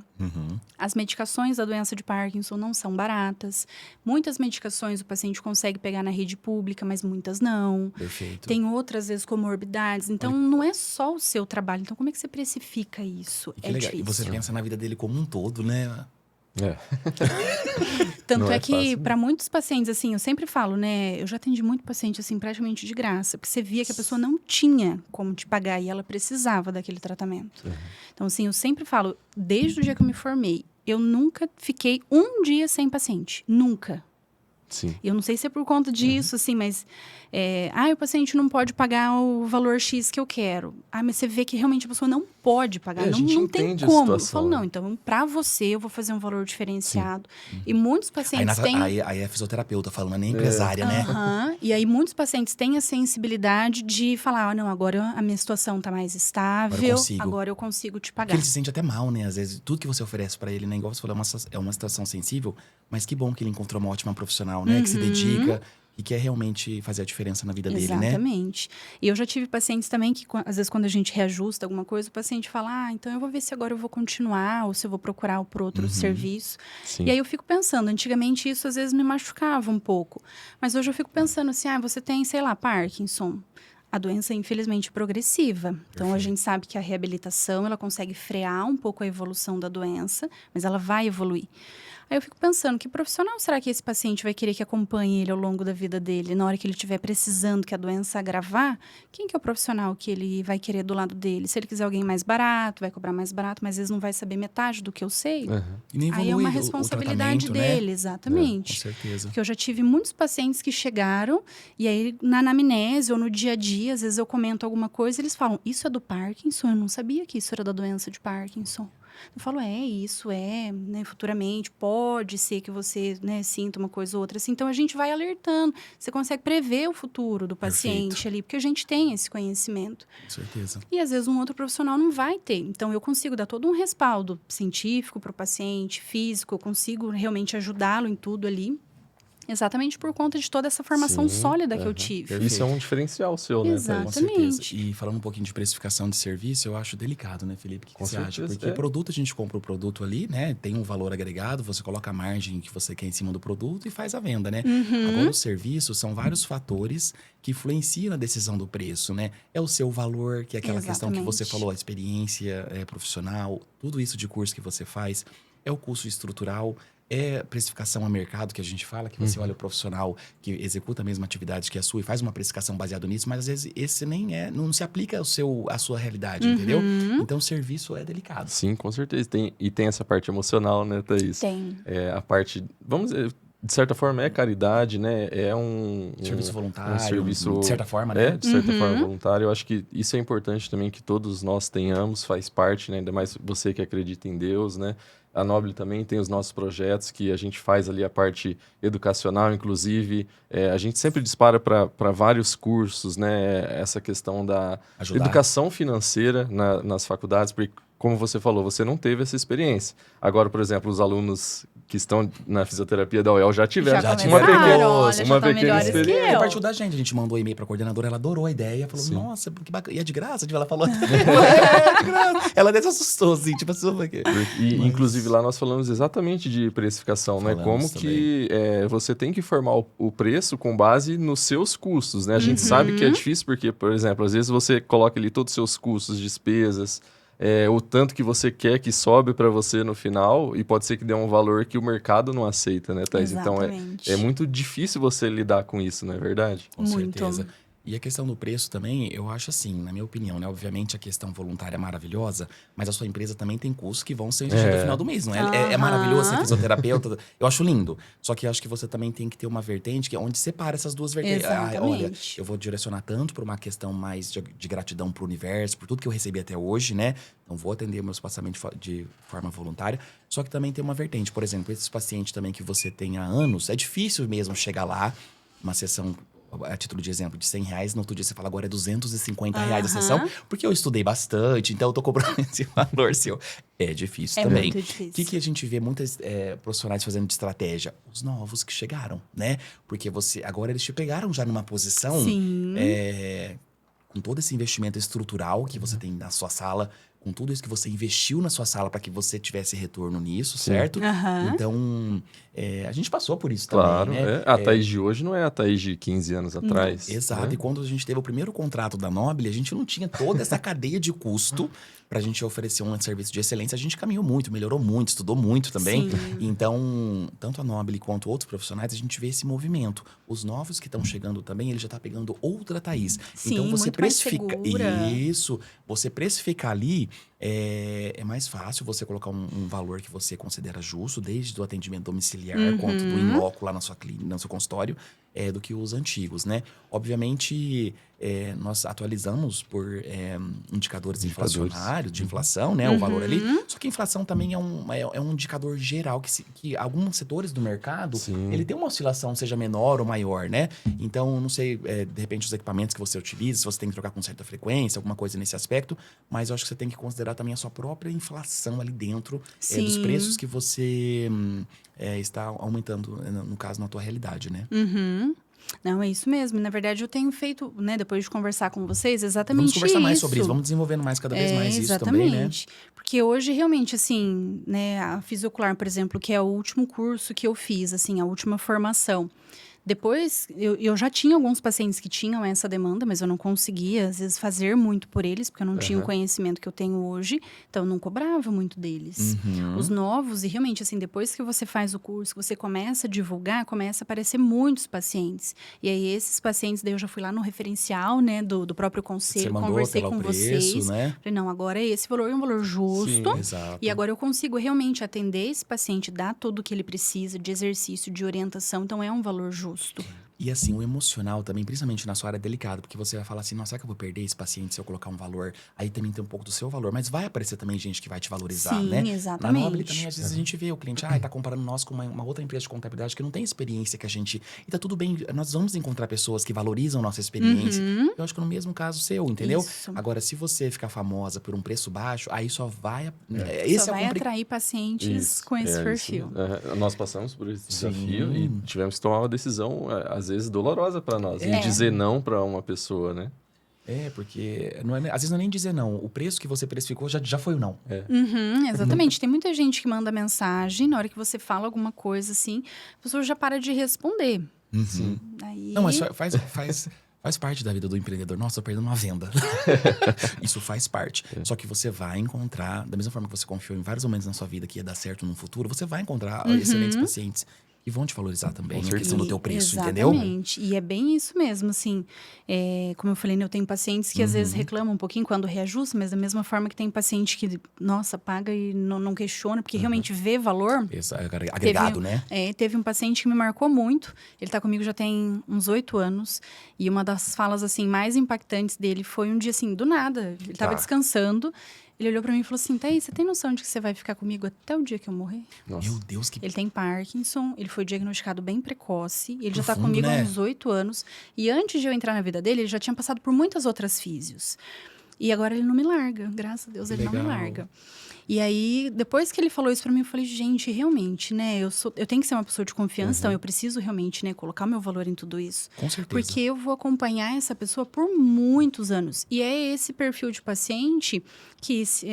As medicações da doença de Parkinson não são baratas. Muitas medicações o paciente consegue pegar na rede pública, mas muitas não. Perfeito. Tem outras, às vezes, comorbidades. Então, não é só o seu trabalho. Então, como é que você precifica isso? E que É legal. difícil. E você pensa na vida dele como um todo, né? Tanto Não é é que, fácil, para muitos pacientes, assim, eu sempre falo, né? Eu já atendi muito paciente, assim, praticamente de graça. Porque você via que a pessoa não tinha como te pagar e ela precisava daquele tratamento. Então, assim, eu sempre falo, desde o dia que eu me formei, eu nunca fiquei um dia sem paciente. Nunca. Sim. Eu não sei se é por conta disso, assim, mas... o paciente não pode pagar o valor X que eu quero. Mas você vê que realmente a pessoa não pode pagar. A gente não tem entende a como. Eu situação, falo, né? não, então, para você, eu vou fazer um valor diferenciado. E muitos pacientes têm... Aí é fisioterapeuta falando, nem empresária, né? E aí, muitos pacientes têm a sensibilidade de falar, não, agora a minha situação tá mais estável, agora eu consigo te Porque pagar. ele se sente até mal, né? Às vezes, tudo que você oferece pra ele, né? Igual você falou, é uma situação sensível, mas que bom que ele encontrou uma ótima profissional, né? Que se dedica e quer realmente fazer a diferença na vida dele, né? Exatamente. E eu já tive pacientes também que, às vezes, quando a gente reajusta alguma coisa, o paciente fala, então eu vou ver se agora eu vou continuar ou se eu vou procurar por outro serviço. Sim. E aí eu fico pensando, antigamente isso às vezes me machucava um pouco. Mas hoje eu fico pensando assim, você tem, sei lá, Parkinson. A doença é, infelizmente, progressiva. Então, a gente sabe que a reabilitação, ela consegue frear um pouco a evolução da doença, mas ela vai evoluir. Aí eu fico pensando, que profissional será que esse paciente vai querer que acompanhe ele ao longo da vida dele? Na hora que ele estiver precisando que a doença agravar, quem que é o profissional que ele vai querer do lado dele? Se ele quiser alguém mais barato, vai cobrar mais barato, mas às vezes não vai saber metade do que eu sei. E nem Aí é evolui uma o responsabilidade tratamento, dele, né? exatamente. Com certeza. Porque eu já tive muitos pacientes que chegaram e aí na anamnese ou no dia a dia, às vezes eu comento alguma coisa e eles falam, isso é do Parkinson? Eu não sabia que isso era da doença de Parkinson. Eu falo, isso né, futuramente pode ser que você, né, sinta uma coisa ou outra assim. Então, a gente vai alertando. Você consegue prever o futuro do paciente ali, porque a gente tem esse conhecimento. Com certeza. E, às vezes, um outro profissional não vai ter. Então, eu consigo dar todo um respaldo científico para o paciente, físico, eu consigo realmente ajudá-lo em tudo ali. Exatamente por conta de toda essa formação sólida que eu tive. Isso é um diferencial seu, né, Thaís? Exato. Com certeza. Exatamente. E falando um pouquinho de precificação de serviço, eu acho delicado, né, Felipe? O que Com você acha? certeza, Porque produto, a gente compra o produto ali, né? Tem um valor agregado, você coloca a margem que você quer em cima do produto e faz a venda, né? Agora, o serviço são vários fatores que influenciam na decisão do preço, né? É o seu valor, que é aquela questão que você Exatamente. falou, a experiência profissional, tudo isso de curso que você faz. É o custo estrutural. É precificação a mercado que a gente fala, que você olha o profissional que executa a mesma atividade que a sua e faz uma precificação baseada nisso, mas às vezes esse não se aplica à sua realidade, entendeu? Então o serviço é delicado. Sim, com certeza. Tem essa parte emocional, né, Thaís? Tem. A parte, vamos dizer, de certa forma é caridade, né? É Serviço voluntário, serviço, de certa forma, né? de certa forma voluntário. Eu acho que isso é importante também que todos nós tenhamos, faz parte, né? Ainda mais você que acredita em Deus, né? A Noble também tem os nossos projetos que a gente faz ali a parte educacional, inclusive. A gente sempre dispara para vários cursos, né? Essa questão da educação financeira nas faculdades, porque, como você falou, você não teve essa experiência. Agora, por exemplo, os alunos que estão na fisioterapia da UEL já tiveram uma pequena experiência. Que partiu da gente. A gente mandou e-mail pra coordenadora, ela adorou a ideia, falou, nossa, que bacana. E é de graça? Ela falou, de graça. Ela até se assustou, assim, tipo assim, inclusive, lá nós falamos exatamente de precificação, né? Como que você tem que formar o preço com base nos seus custos, né? A gente sabe que é difícil porque, por exemplo, às vezes você coloca ali todos os seus custos, despesas, o tanto que você quer que sobe para você no final, e pode ser que dê um valor que o mercado não aceita, né, Thaís? Então, é muito difícil você lidar com isso, não é verdade? Com certeza. E a questão do preço também, eu acho assim, na minha opinião, né? Obviamente a questão voluntária é maravilhosa, mas a sua empresa também tem custos que vão ser no final do mês, não é? É maravilhoso ser fisioterapeuta, eu acho lindo. Só que eu acho que você também tem que ter uma vertente que é onde separa essas duas vertentes. Olha, eu vou direcionar tanto para uma questão mais de gratidão pro universo, por tudo que eu recebi até hoje, né? Não vou atender meus pacientes de forma voluntária. Só que também tem uma vertente. Por exemplo, esses pacientes também que você tem há anos, é difícil mesmo chegar lá, uma sessão, a título de exemplo, de R$100, no outro dia você fala, agora é R$250 a sessão, porque eu estudei bastante, então eu tô cobrando esse valor seu. É difícil também. Muito difícil. O que a gente vê muitas profissionais fazendo de estratégia? Os novos que chegaram, né? Porque agora eles te pegaram já numa posição com todo esse investimento estrutural que você tem na sua sala, com tudo isso que você investiu na sua sala para que você tivesse retorno nisso, certo? Então, a gente passou por isso também, né? A Thaís de hoje não é a Thaís de 15 anos atrás. Exato. E quando a gente teve o primeiro contrato da Noble, a gente não tinha toda essa cadeia de custo para a gente oferecer um serviço de excelência. A gente caminhou muito, melhorou muito, estudou muito também. Então, tanto a Noble quanto outros profissionais, a gente vê esse movimento. Os novos que estão chegando também, ele já está pegando outra Thaís. Então, você precifica... Isso. Você precificar ali... É mais fácil você colocar um valor que você considera justo, desde o atendimento domiciliar quanto do in-loco lá na sua clínica, no seu consultório, do que os antigos, né? Obviamente, nós atualizamos por indicadores inflacionários, de inflação, né? O valor ali. Só que a inflação também é um indicador geral que alguns setores do mercado, ele tem uma oscilação, seja menor ou maior, né? Então, não sei, de repente, os equipamentos que você utiliza, se você tem que trocar com certa frequência, alguma coisa nesse aspecto, mas eu acho que você tem que considerar também a sua própria inflação ali dentro dos preços que você está aumentando, no caso, na tua realidade, né? Não, é isso mesmo. Na verdade, eu tenho feito, né, depois de conversar com vocês, exatamente isso. Vamos conversar mais sobre isso, vamos desenvolvendo cada vez mais isso também, né? Porque hoje, realmente, assim, né, a Fisiocular, por exemplo, que é o último curso que eu fiz, assim, a última formação. Depois, eu já tinha alguns pacientes que tinham essa demanda, mas eu não conseguia, às vezes, fazer muito por eles, porque eu não tinha o conhecimento que eu tenho hoje. Então, eu não cobrava muito deles. Os novos, e realmente, assim, depois que você faz o curso, que você começa a divulgar, começa a aparecer muitos pacientes. E aí, esses pacientes, daí eu já fui lá no referencial, né, do próprio conselho, conversei com vocês. Né? Falei, não, agora esse valor é um valor justo. Sim, exato. E agora eu consigo realmente atender esse paciente, dar tudo o que ele precisa de exercício, de orientação. Então, é um valor justo. E assim, o emocional também, principalmente na sua área, é delicado, porque você vai falar assim, nossa, será que eu vou perder esse paciente se eu colocar um valor? Aí também tem um pouco do seu valor, mas vai aparecer também gente que vai te valorizar, né? Sim, exatamente. Na Noble também, às vezes a gente vê o cliente, tá comparando nós com uma outra empresa de contabilidade que não tem experiência que a gente... E tá tudo bem, nós vamos encontrar pessoas que valorizam nossa experiência. Eu acho que no mesmo caso seu, entendeu? Isso. Agora, se você ficar famosa por um preço baixo, aí só vai... Só vai atrair pacientes com esse perfil. Nós passamos por esse desafio e tivemos que tomar uma decisão, às vezes, dolorosa para nós. E dizer não para uma pessoa, né? Porque às vezes não é nem dizer não. O preço que você precificou já foi o não. Exatamente. Tem muita gente que manda mensagem, na hora que você fala alguma coisa assim, a pessoa já para de responder. Não, mas faz Faz parte da vida do empreendedor. Nossa, tô perdendo uma venda. Isso faz parte. Só que você vai encontrar, da mesma forma que você confiou em vários momentos na sua vida que ia dar certo no futuro, você vai encontrar excelentes pacientes que vão te valorizar também, a questão do teu preço, entendeu? Exatamente. E é bem isso mesmo, assim. Como eu falei, né, eu tenho pacientes que às vezes reclamam um pouquinho quando reajusta, mas da mesma forma que tem paciente que, nossa, paga e não questiona, porque realmente vê valor. Isso, agregado, né? Teve um paciente que me marcou muito. Ele tá comigo já tem uns 8 anos. E uma das falas, assim, mais impactantes dele foi um dia, assim, do nada. Ele tava descansando. Ele olhou pra mim e falou assim, Thaís, você tem noção de que você vai ficar comigo até o dia que eu morrer? Nossa. Meu Deus, que Ele tem Parkinson, ele foi diagnosticado bem precoce. Ele já tá Profundo, comigo né? há uns 8 anos. E antes de eu entrar na vida dele, ele já tinha passado por muitas outras físios. E agora ele não me larga. Graças a Deus, ele não me larga. E aí, depois que ele falou isso pra mim, eu falei, gente, realmente, né? Eu tenho que ser uma pessoa de confiança, então eu preciso realmente, né, colocar meu valor em tudo isso. Com certeza. Porque eu vou acompanhar essa pessoa por muitos anos. E é esse perfil de paciente que, se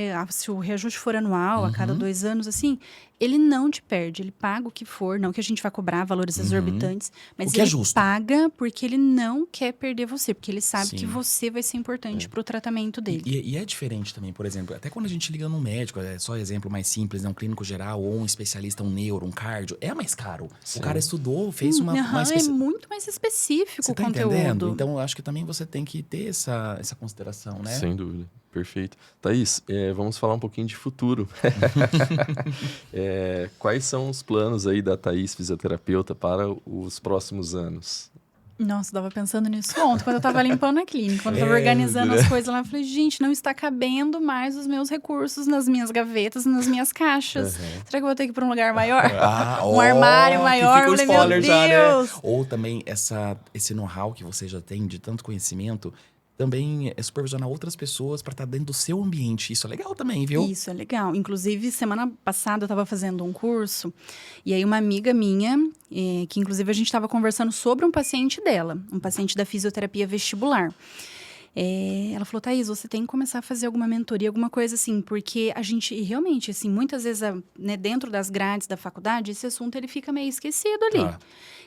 o reajuste for anual, a cada 2 anos, assim, ele não te perde. Ele paga o que for, não que a gente vai cobrar valores exorbitantes, mas O que é ele justo. paga porque ele não quer perder você, porque ele sabe Sim. que você vai ser importante pro tratamento dele. E é diferente também, por exemplo, até quando a gente liga num médico, é só exemplo mais simples, né? Um clínico geral ou um especialista, um neuro, um cardio, é mais caro. Sim. O cara estudou, fez uma É muito mais específico Você o tá conteúdo. entendendo? Então, eu acho que também você tem que ter essa consideração, né? Sem dúvida. Perfeito. Thaís, vamos falar um pouquinho de futuro. Quais são os planos aí da Thaís, fisioterapeuta, para os próximos anos? Nossa, eu tava pensando nisso ontem, quando eu tava limpando a clínica, quando eu tava organizando as coisas lá, eu falei, gente, não está cabendo mais os meus recursos nas minhas gavetas, nas minhas caixas. Será que eu vou ter que ir para um lugar maior? Um armário maior? Que fica o Eu falei, meu spoiler já, né? Deus! Ou também esse know-how que você já tem de tanto conhecimento, também é supervisionar outras pessoas para estar dentro do seu ambiente. Isso é legal também, viu? Isso é legal. Inclusive, semana passada eu estava fazendo um curso e aí uma amiga minha, que inclusive a gente estava conversando sobre um paciente dela, um paciente da fisioterapia vestibular. Ela falou, Thaís, você tem que começar a fazer alguma mentoria, alguma coisa assim, porque a gente realmente, assim, muitas vezes, né, dentro das grades da faculdade, esse assunto ele fica meio esquecido ali. Tá.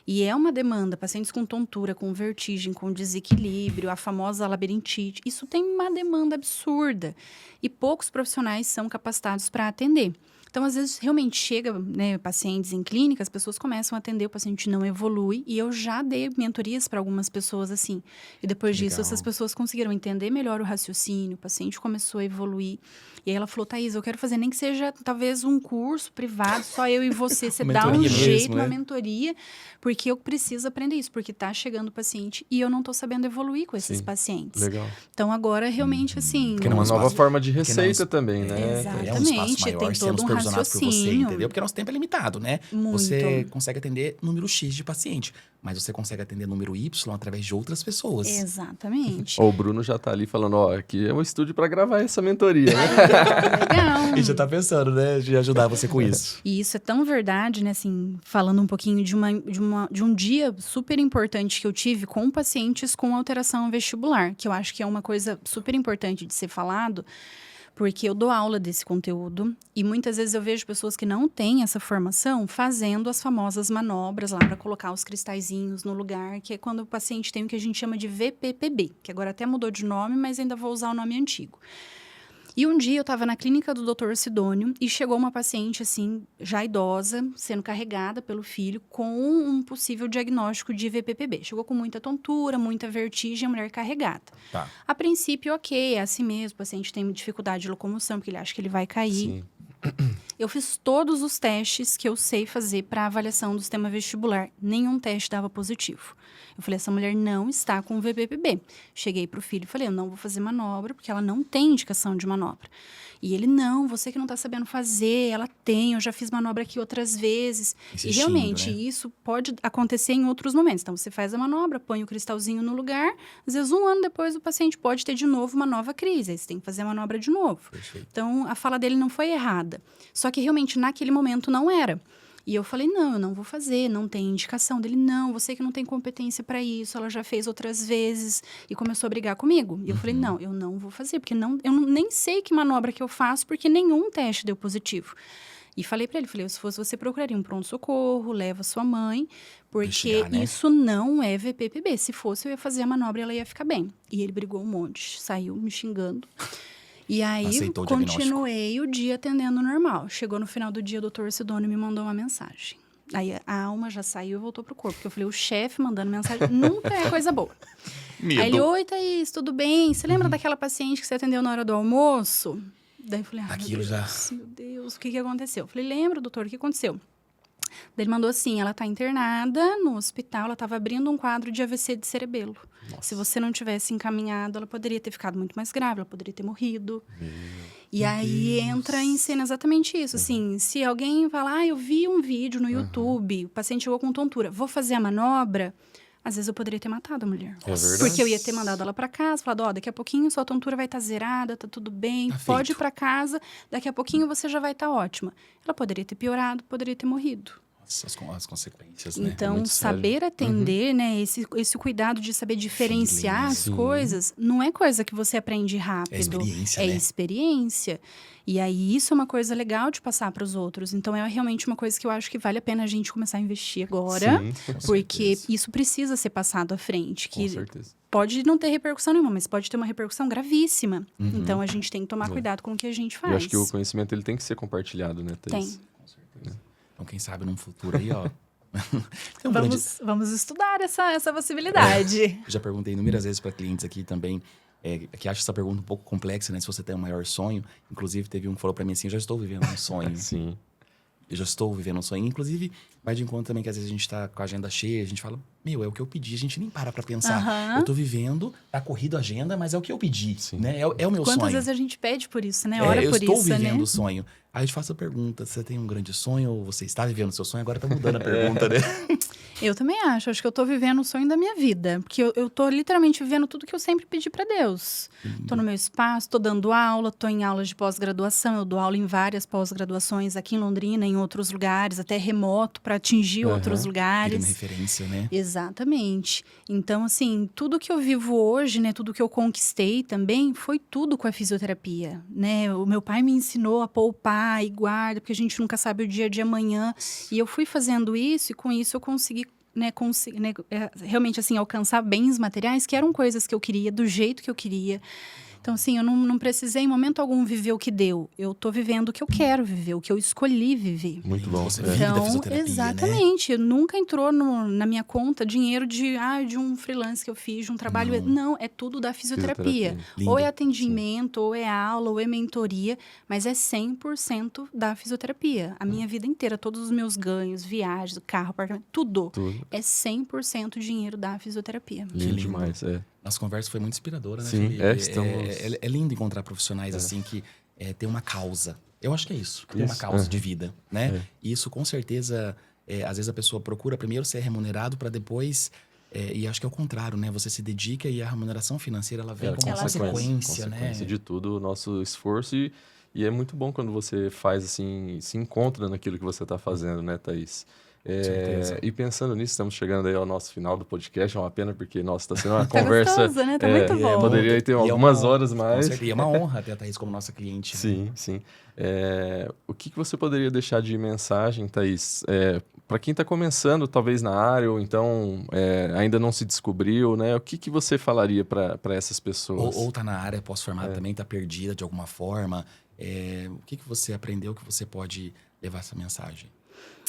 E é uma demanda, pacientes com tontura, com vertigem, com desequilíbrio, a famosa labirintite, isso tem uma demanda absurda. E poucos profissionais são capacitados para atender. Então, às vezes, realmente chega, né, pacientes em clínica, as pessoas começam a atender, o paciente não evolui. E eu já dei mentorias para algumas pessoas assim. E depois disso, essas pessoas conseguiram entender melhor o raciocínio, o paciente começou a evoluir. E aí ela falou, Thaís, eu quero fazer nem que seja, talvez, um curso privado, só eu e você. Você dá um Mentoria jeito, mesmo, né? uma mentoria, porque eu preciso aprender isso. Porque tá chegando o paciente e eu não tô sabendo evoluir com esses Sim. pacientes. Legal. Então, agora, realmente, assim... Porque não é Uma um nova espaço- forma de porque não é um receita es- também, né? Exato. É um espaço Exatamente, maior, tem sendo todo um supervisionados por você, raciocínio. entendeu? Porque nosso tempo é limitado, né? Muito. Você consegue atender número X de paciente, mas você consegue atender número Y através de outras pessoas. Exatamente. O Bruno já tá ali falando, ó, aqui é um estúdio para gravar essa mentoria, né? Legal. E já tá pensando, né, de ajudar você com isso. E isso é tão verdade, né? Assim, falando um pouquinho de um dia super importante que eu tive com pacientes com alteração vestibular, que eu acho que é uma coisa super importante de ser falado, porque eu dou aula desse conteúdo e muitas vezes eu vejo pessoas que não têm essa formação fazendo as famosas manobras lá para colocar os cristalzinhos no lugar, que é quando o paciente tem o que a gente chama de VPPB, que agora até mudou de nome, mas ainda vou usar o nome antigo. E um dia eu estava na clínica do Dr. Sidônio e chegou uma paciente, assim, já idosa, sendo carregada pelo filho com um possível diagnóstico de VPPB. Chegou com muita tontura, muita vertigem, a mulher carregada. Tá. A princípio, ok, é assim mesmo, o paciente tem dificuldade de locomoção, porque ele acha que ele vai cair. Sim. Eu fiz todos os testes que eu sei fazer para avaliação do sistema vestibular. Nenhum teste dava positivo. Eu falei, essa mulher não está com VPPB. Cheguei pro filho e falei, eu não vou fazer manobra, porque ela não tem indicação de manobra. E ele, não, você que não está sabendo fazer, ela tem, eu já fiz manobra aqui outras vezes. Insistindo, E realmente, né? isso pode acontecer em outros momentos. Então, você faz a manobra, põe o cristalzinho no lugar, às vezes 1 ano depois o paciente pode ter de novo uma nova crise, aí você tem que fazer a manobra de novo. Perfeito. Então, a fala dele não foi errada. Só que realmente, naquele momento, não era. E eu falei, não, eu não vou fazer, não tem indicação dele. Não, você que não tem competência para isso, ela já fez outras vezes. E começou a brigar comigo. E eu falei, não, eu não vou fazer, porque eu nem sei que manobra que eu faço, porque nenhum teste deu positivo. E falei pra ele, falei, se fosse você, procuraria um pronto-socorro, leva sua mãe, porque Investigar, né? isso não é VPPB. Se fosse, eu ia fazer a manobra e ela ia ficar bem. E ele brigou um monte, saiu me xingando. E aí, Aceitou o diagnóstico. continuei o dia atendendo normal. Chegou no final do dia, o doutor Sidônio me mandou uma mensagem. Aí a alma já saiu e voltou pro corpo. Porque eu falei, o chefe mandando mensagem nunca é coisa boa. Medo. Aí ele, oi, Thaís, tudo bem? Você lembra daquela paciente que você atendeu na hora do almoço? Daí eu falei, Aquilo meu Deus, o que aconteceu? Eu falei, lembro, doutor, o que aconteceu? Daí ele mandou assim, ela tá internada no hospital, ela tava abrindo um quadro de AVC de cerebelo. Nossa. Se você não tivesse encaminhado, ela poderia ter ficado muito mais grave, ela poderia ter morrido. E aí entra em cena exatamente isso, assim, se alguém falar, eu vi um vídeo no YouTube, o paciente chegou com tontura, vou fazer a manobra, às vezes eu poderia ter matado a mulher. É verdade. Porque eu ia ter mandado ela pra casa, falado, ó, daqui a pouquinho sua tontura vai estar zerada, tá tudo bem, Tá pode ir feito. pra casa, daqui a pouquinho você já vai estar ótima. Ela poderia ter piorado, poderia ter morrido. Nossa, as consequências, né? Então, muito sério. saber atender, né, esse cuidado de saber diferenciar as Sim. coisas, não é coisa que você aprende rápido. É experiência, É né? experiência. E aí, isso é uma coisa legal de passar para os outros. Então, é realmente uma coisa que eu acho que vale a pena a gente começar a investir agora. Sim, com Porque certeza. isso precisa ser passado à frente. Com Que certeza. pode não ter repercussão nenhuma, mas pode ter uma repercussão gravíssima. Uhum. Então, a gente tem que tomar cuidado com o que a gente E faz. eu acho que o conhecimento ele tem que ser compartilhado, né, Thaís? Tem. Com certeza. Então, quem sabe num futuro aí, ó. Tem um grande- Vamos estudar essa possibilidade. Eu já perguntei inúmeras vezes para clientes aqui também, que acho essa pergunta um pouco complexa, né? Se você tem um maior sonho. Inclusive, teve um que falou para mim assim, eu já estou vivendo um sonho. Sim. Eu já estou vivendo um sonho. Inclusive, vai de encontro também que às vezes a gente tá com a agenda cheia, a gente fala, meu, é o que eu pedi. A gente nem para pra pensar. Aham. Eu tô vivendo, tá corrido a agenda, mas é o que eu pedi, Sim. né? É o meu Quantas sonho. vezes a gente pede por isso, né? É, Ora eu por estou isso, vivendo né? o sonho. Aí eu te faço a pergunta, você tem um grande sonho ou você está vivendo o seu sonho? Agora tá mudando a pergunta, né? Eu também acho. Acho que eu tô vivendo o sonho da minha vida. Porque eu tô literalmente vivendo tudo que eu sempre pedi pra Deus. Tô no meu espaço, tô dando aula, tô em aulas de pós-graduação. Eu dou aula em várias pós-graduações aqui em Londrina, em outros lugares, até remoto, pra atingir Aham. outros Virando lugares. referência, né? Exatamente. Então, assim, tudo que eu vivo hoje, né, tudo que eu conquistei também, foi tudo com a fisioterapia, né? O meu pai me ensinou a poupar e guarda, porque a gente nunca sabe o dia de amanhã. E eu fui fazendo isso e com isso eu consegui, né, realmente, assim, alcançar bens materiais que eram coisas que eu queria, do jeito que eu queria. Então, assim, eu não precisei em momento algum viver o que deu. Eu tô vivendo o que eu quero viver, o que eu escolhi viver. Muito bom. Você É. vive da Então, fisioterapia, né? exatamente. Nunca entrou na minha conta dinheiro de um freelance que eu fiz, de um trabalho. Não, é tudo da fisioterapia. Lindo. Ou é atendimento, ou é aula, ou é mentoria, mas é 100% da fisioterapia. A minha vida inteira, todos os meus ganhos, viagens, carro, apartamento, tudo Tudo. é 100% dinheiro da fisioterapia. Lindo lindo. demais, é. Nossa conversa foi muito inspiradora, né, Sim, Felipe? estamos... É lindo encontrar profissionais assim que tem uma causa. Eu acho que é isso, que tem uma Isso, causa de vida, né? É. E isso, com certeza, às vezes a pessoa procura primeiro ser remunerado para depois... e acho que é o contrário, né? Você se dedica e a remuneração financeira, ela vem como ela consequência, né? consequência de tudo o nosso esforço e é muito bom quando você faz assim, se encontra naquilo que você está fazendo, né, Thaís? certeza. E pensando nisso, estamos chegando aí ao nosso final do podcast. É uma pena porque, nossa, está sendo uma Tá conversa. gostoso, né? Tá muito bom. Poderia ter E é algumas uma- horas Com mais. certeza, e é uma honra ter a Thaís como nossa cliente. né? Sim, sim. O que você poderia deixar de mensagem, Thaís? Para quem está começando, talvez na área, ou então ainda não se descobriu, né? O que você falaria para essas pessoas? Ou tá na área pós-formada também, tá perdida de alguma forma. O que você aprendeu que você pode levar essa mensagem?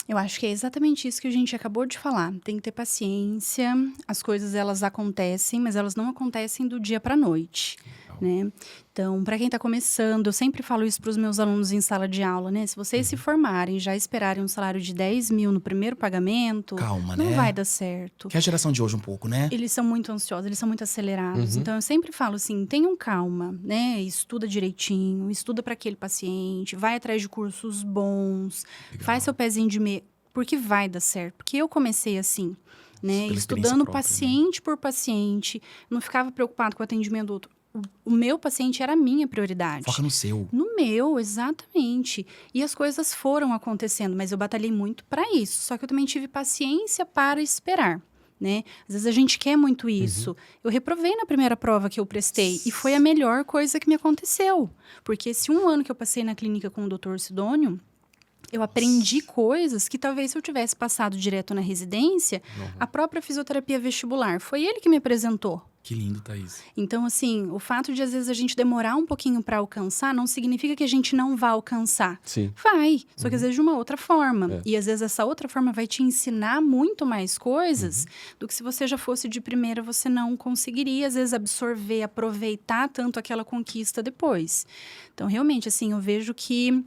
Eu acho que é exatamente isso que a gente acabou de falar. Tem que ter paciência. As coisas, elas acontecem, mas elas não acontecem do dia para a noite, né? Então, para quem está começando, eu sempre falo isso para os meus alunos em sala de aula, né? Se vocês se formarem, já esperarem um salário de 10 mil no primeiro pagamento, Calma, não né? vai dar certo. Que é a geração de hoje um pouco, né? Eles são muito ansiosos, eles são muito acelerados. Então, eu sempre falo assim, tenham calma, né? Estuda direitinho, estuda para aquele paciente, vai atrás de cursos bons, faz seu pezinho de meia, porque vai dar certo. Porque eu comecei assim, né? Pela experiência Estudando própria, né? paciente por paciente, não ficava preocupado com o atendimento do outro. O meu paciente era a minha prioridade. Foca no seu. No meu, exatamente. E as coisas foram acontecendo, mas eu batalhei muito para isso. Só que eu também tive paciência para esperar, né? Às vezes a gente quer muito isso. Eu reprovei na primeira prova que eu prestei e foi a melhor coisa que me aconteceu. Porque esse 1 ano que eu passei na clínica com o Dr. Sidônio, Eu aprendi coisas que talvez se eu tivesse passado direto na residência, a própria fisioterapia vestibular, foi ele que me apresentou. Que lindo, Thaís. Então, assim, o fato de às vezes a gente demorar um pouquinho para alcançar não significa que a gente não vá alcançar. Sim. Vai, só que às vezes de uma outra forma. E às vezes essa outra forma vai te ensinar muito mais coisas do que se você já fosse de primeira, você não conseguiria, às vezes, absorver, aproveitar tanto aquela conquista depois. Então, realmente, assim, eu vejo que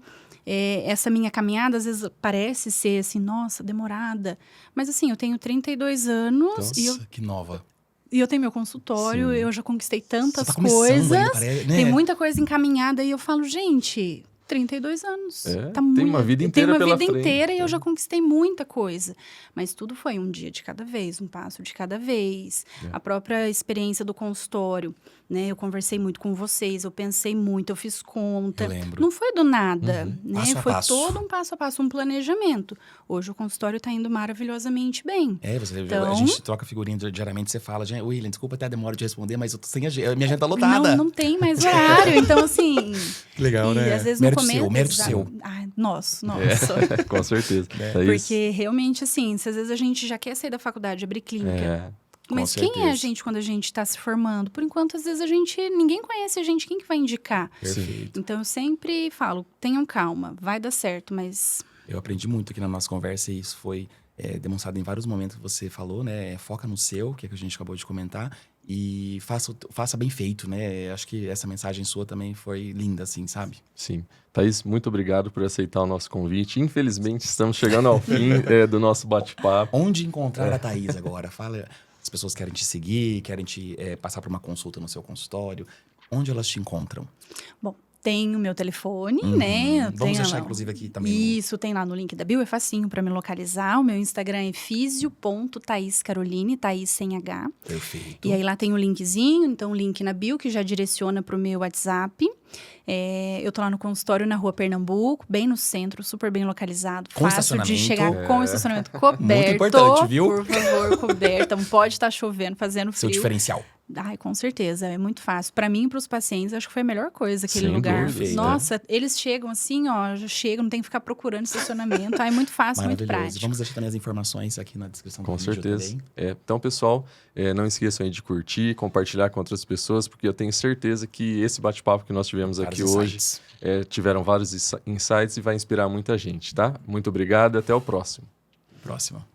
essa minha caminhada, às vezes, parece ser assim, nossa, demorada. Mas, assim, eu tenho 32 anos Nossa, que nova. e eu tenho meu consultório, Sim. eu já conquistei tantas Você tá começando coisas. ainda, parece, né? Tem muita coisa encaminhada e eu falo, gente, 32 anos. Tem uma vida inteira Tem uma pela vida frente, inteira e eu é. já conquistei muita coisa. Mas tudo foi um dia de cada vez, um passo de cada vez. A própria experiência do consultório, né? Eu conversei muito com vocês, eu pensei muito, eu fiz conta. Eu lembro. Não foi do nada, né? Passo a Foi passo. todo um passo a passo, um planejamento. Hoje o consultório está indo maravilhosamente bem. Você Então- a gente troca figurinha diariamente, você fala, William, desculpa até a demora de responder, mas eu tô sem agenda, minha agenda tá lotada. Não tem mais horário. Então, assim... Que legal, e né? às vezes Mérito no começo... seu, mérito Exa- seu. Ai, nossa. Com certeza. Thaís, Porque realmente, assim, se às vezes a gente já quer sair da faculdade, abrir clínica. com Mas quem é a certeza. gente quando a gente está se formando? Por enquanto, às vezes ninguém conhece a gente, quem que vai indicar? Perfeito. Então, eu sempre falo, tenham calma, vai dar certo, mas... Eu aprendi muito aqui na nossa conversa e isso foi demonstrado em vários momentos que você falou, né? Foca no seu, que é o que a gente acabou de comentar, e faça bem feito, né? Acho que essa mensagem sua também foi linda, assim, sabe? Sim. Thaís, muito obrigado por aceitar o nosso convite. Infelizmente, estamos chegando ao fim do nosso bate-papo. Onde encontrar a Thaís agora? Fala, as pessoas querem te seguir, querem te passar por uma consulta no seu consultório. Onde elas te encontram? Bom, tem o meu telefone, né? Eu Vamos tenho deixar, lá- inclusive, aqui também. Isso, tem lá no link da bio, é facinho para me localizar. O meu Instagram é fisio.thaiscaroline, Thaís sem H. Perfeito. E aí lá tem o linkzinho, então o link na bio que já direciona para o meu WhatsApp. Eu tô lá no consultório na Rua Pernambuco, bem no centro, super bem localizado. Com fácil de estacionamento. chegar com estacionamento coberto. Muito importante, viu? Por favor, coberto. Não pode estar chovendo, fazendo Seu frio. diferencial. Ai, com certeza, é muito fácil. Para mim e para os pacientes, acho que foi a melhor coisa aquele Sem lugar. dúvida. Nossa, eles chegam assim, ó, já chegam, não tem que ficar procurando estacionamento. É muito fácil, muito Maravilhoso. prático. Vamos deixar também as informações aqui na descrição Com do vídeo certeza. também. Então, pessoal, não esqueçam aí de curtir, compartilhar com outras pessoas, porque eu tenho certeza que esse bate-papo que nós tivemos aqui Vários hoje insights. tiveram vários insights e vai inspirar muita gente, tá? Muito obrigado e até o próximo. Próximo.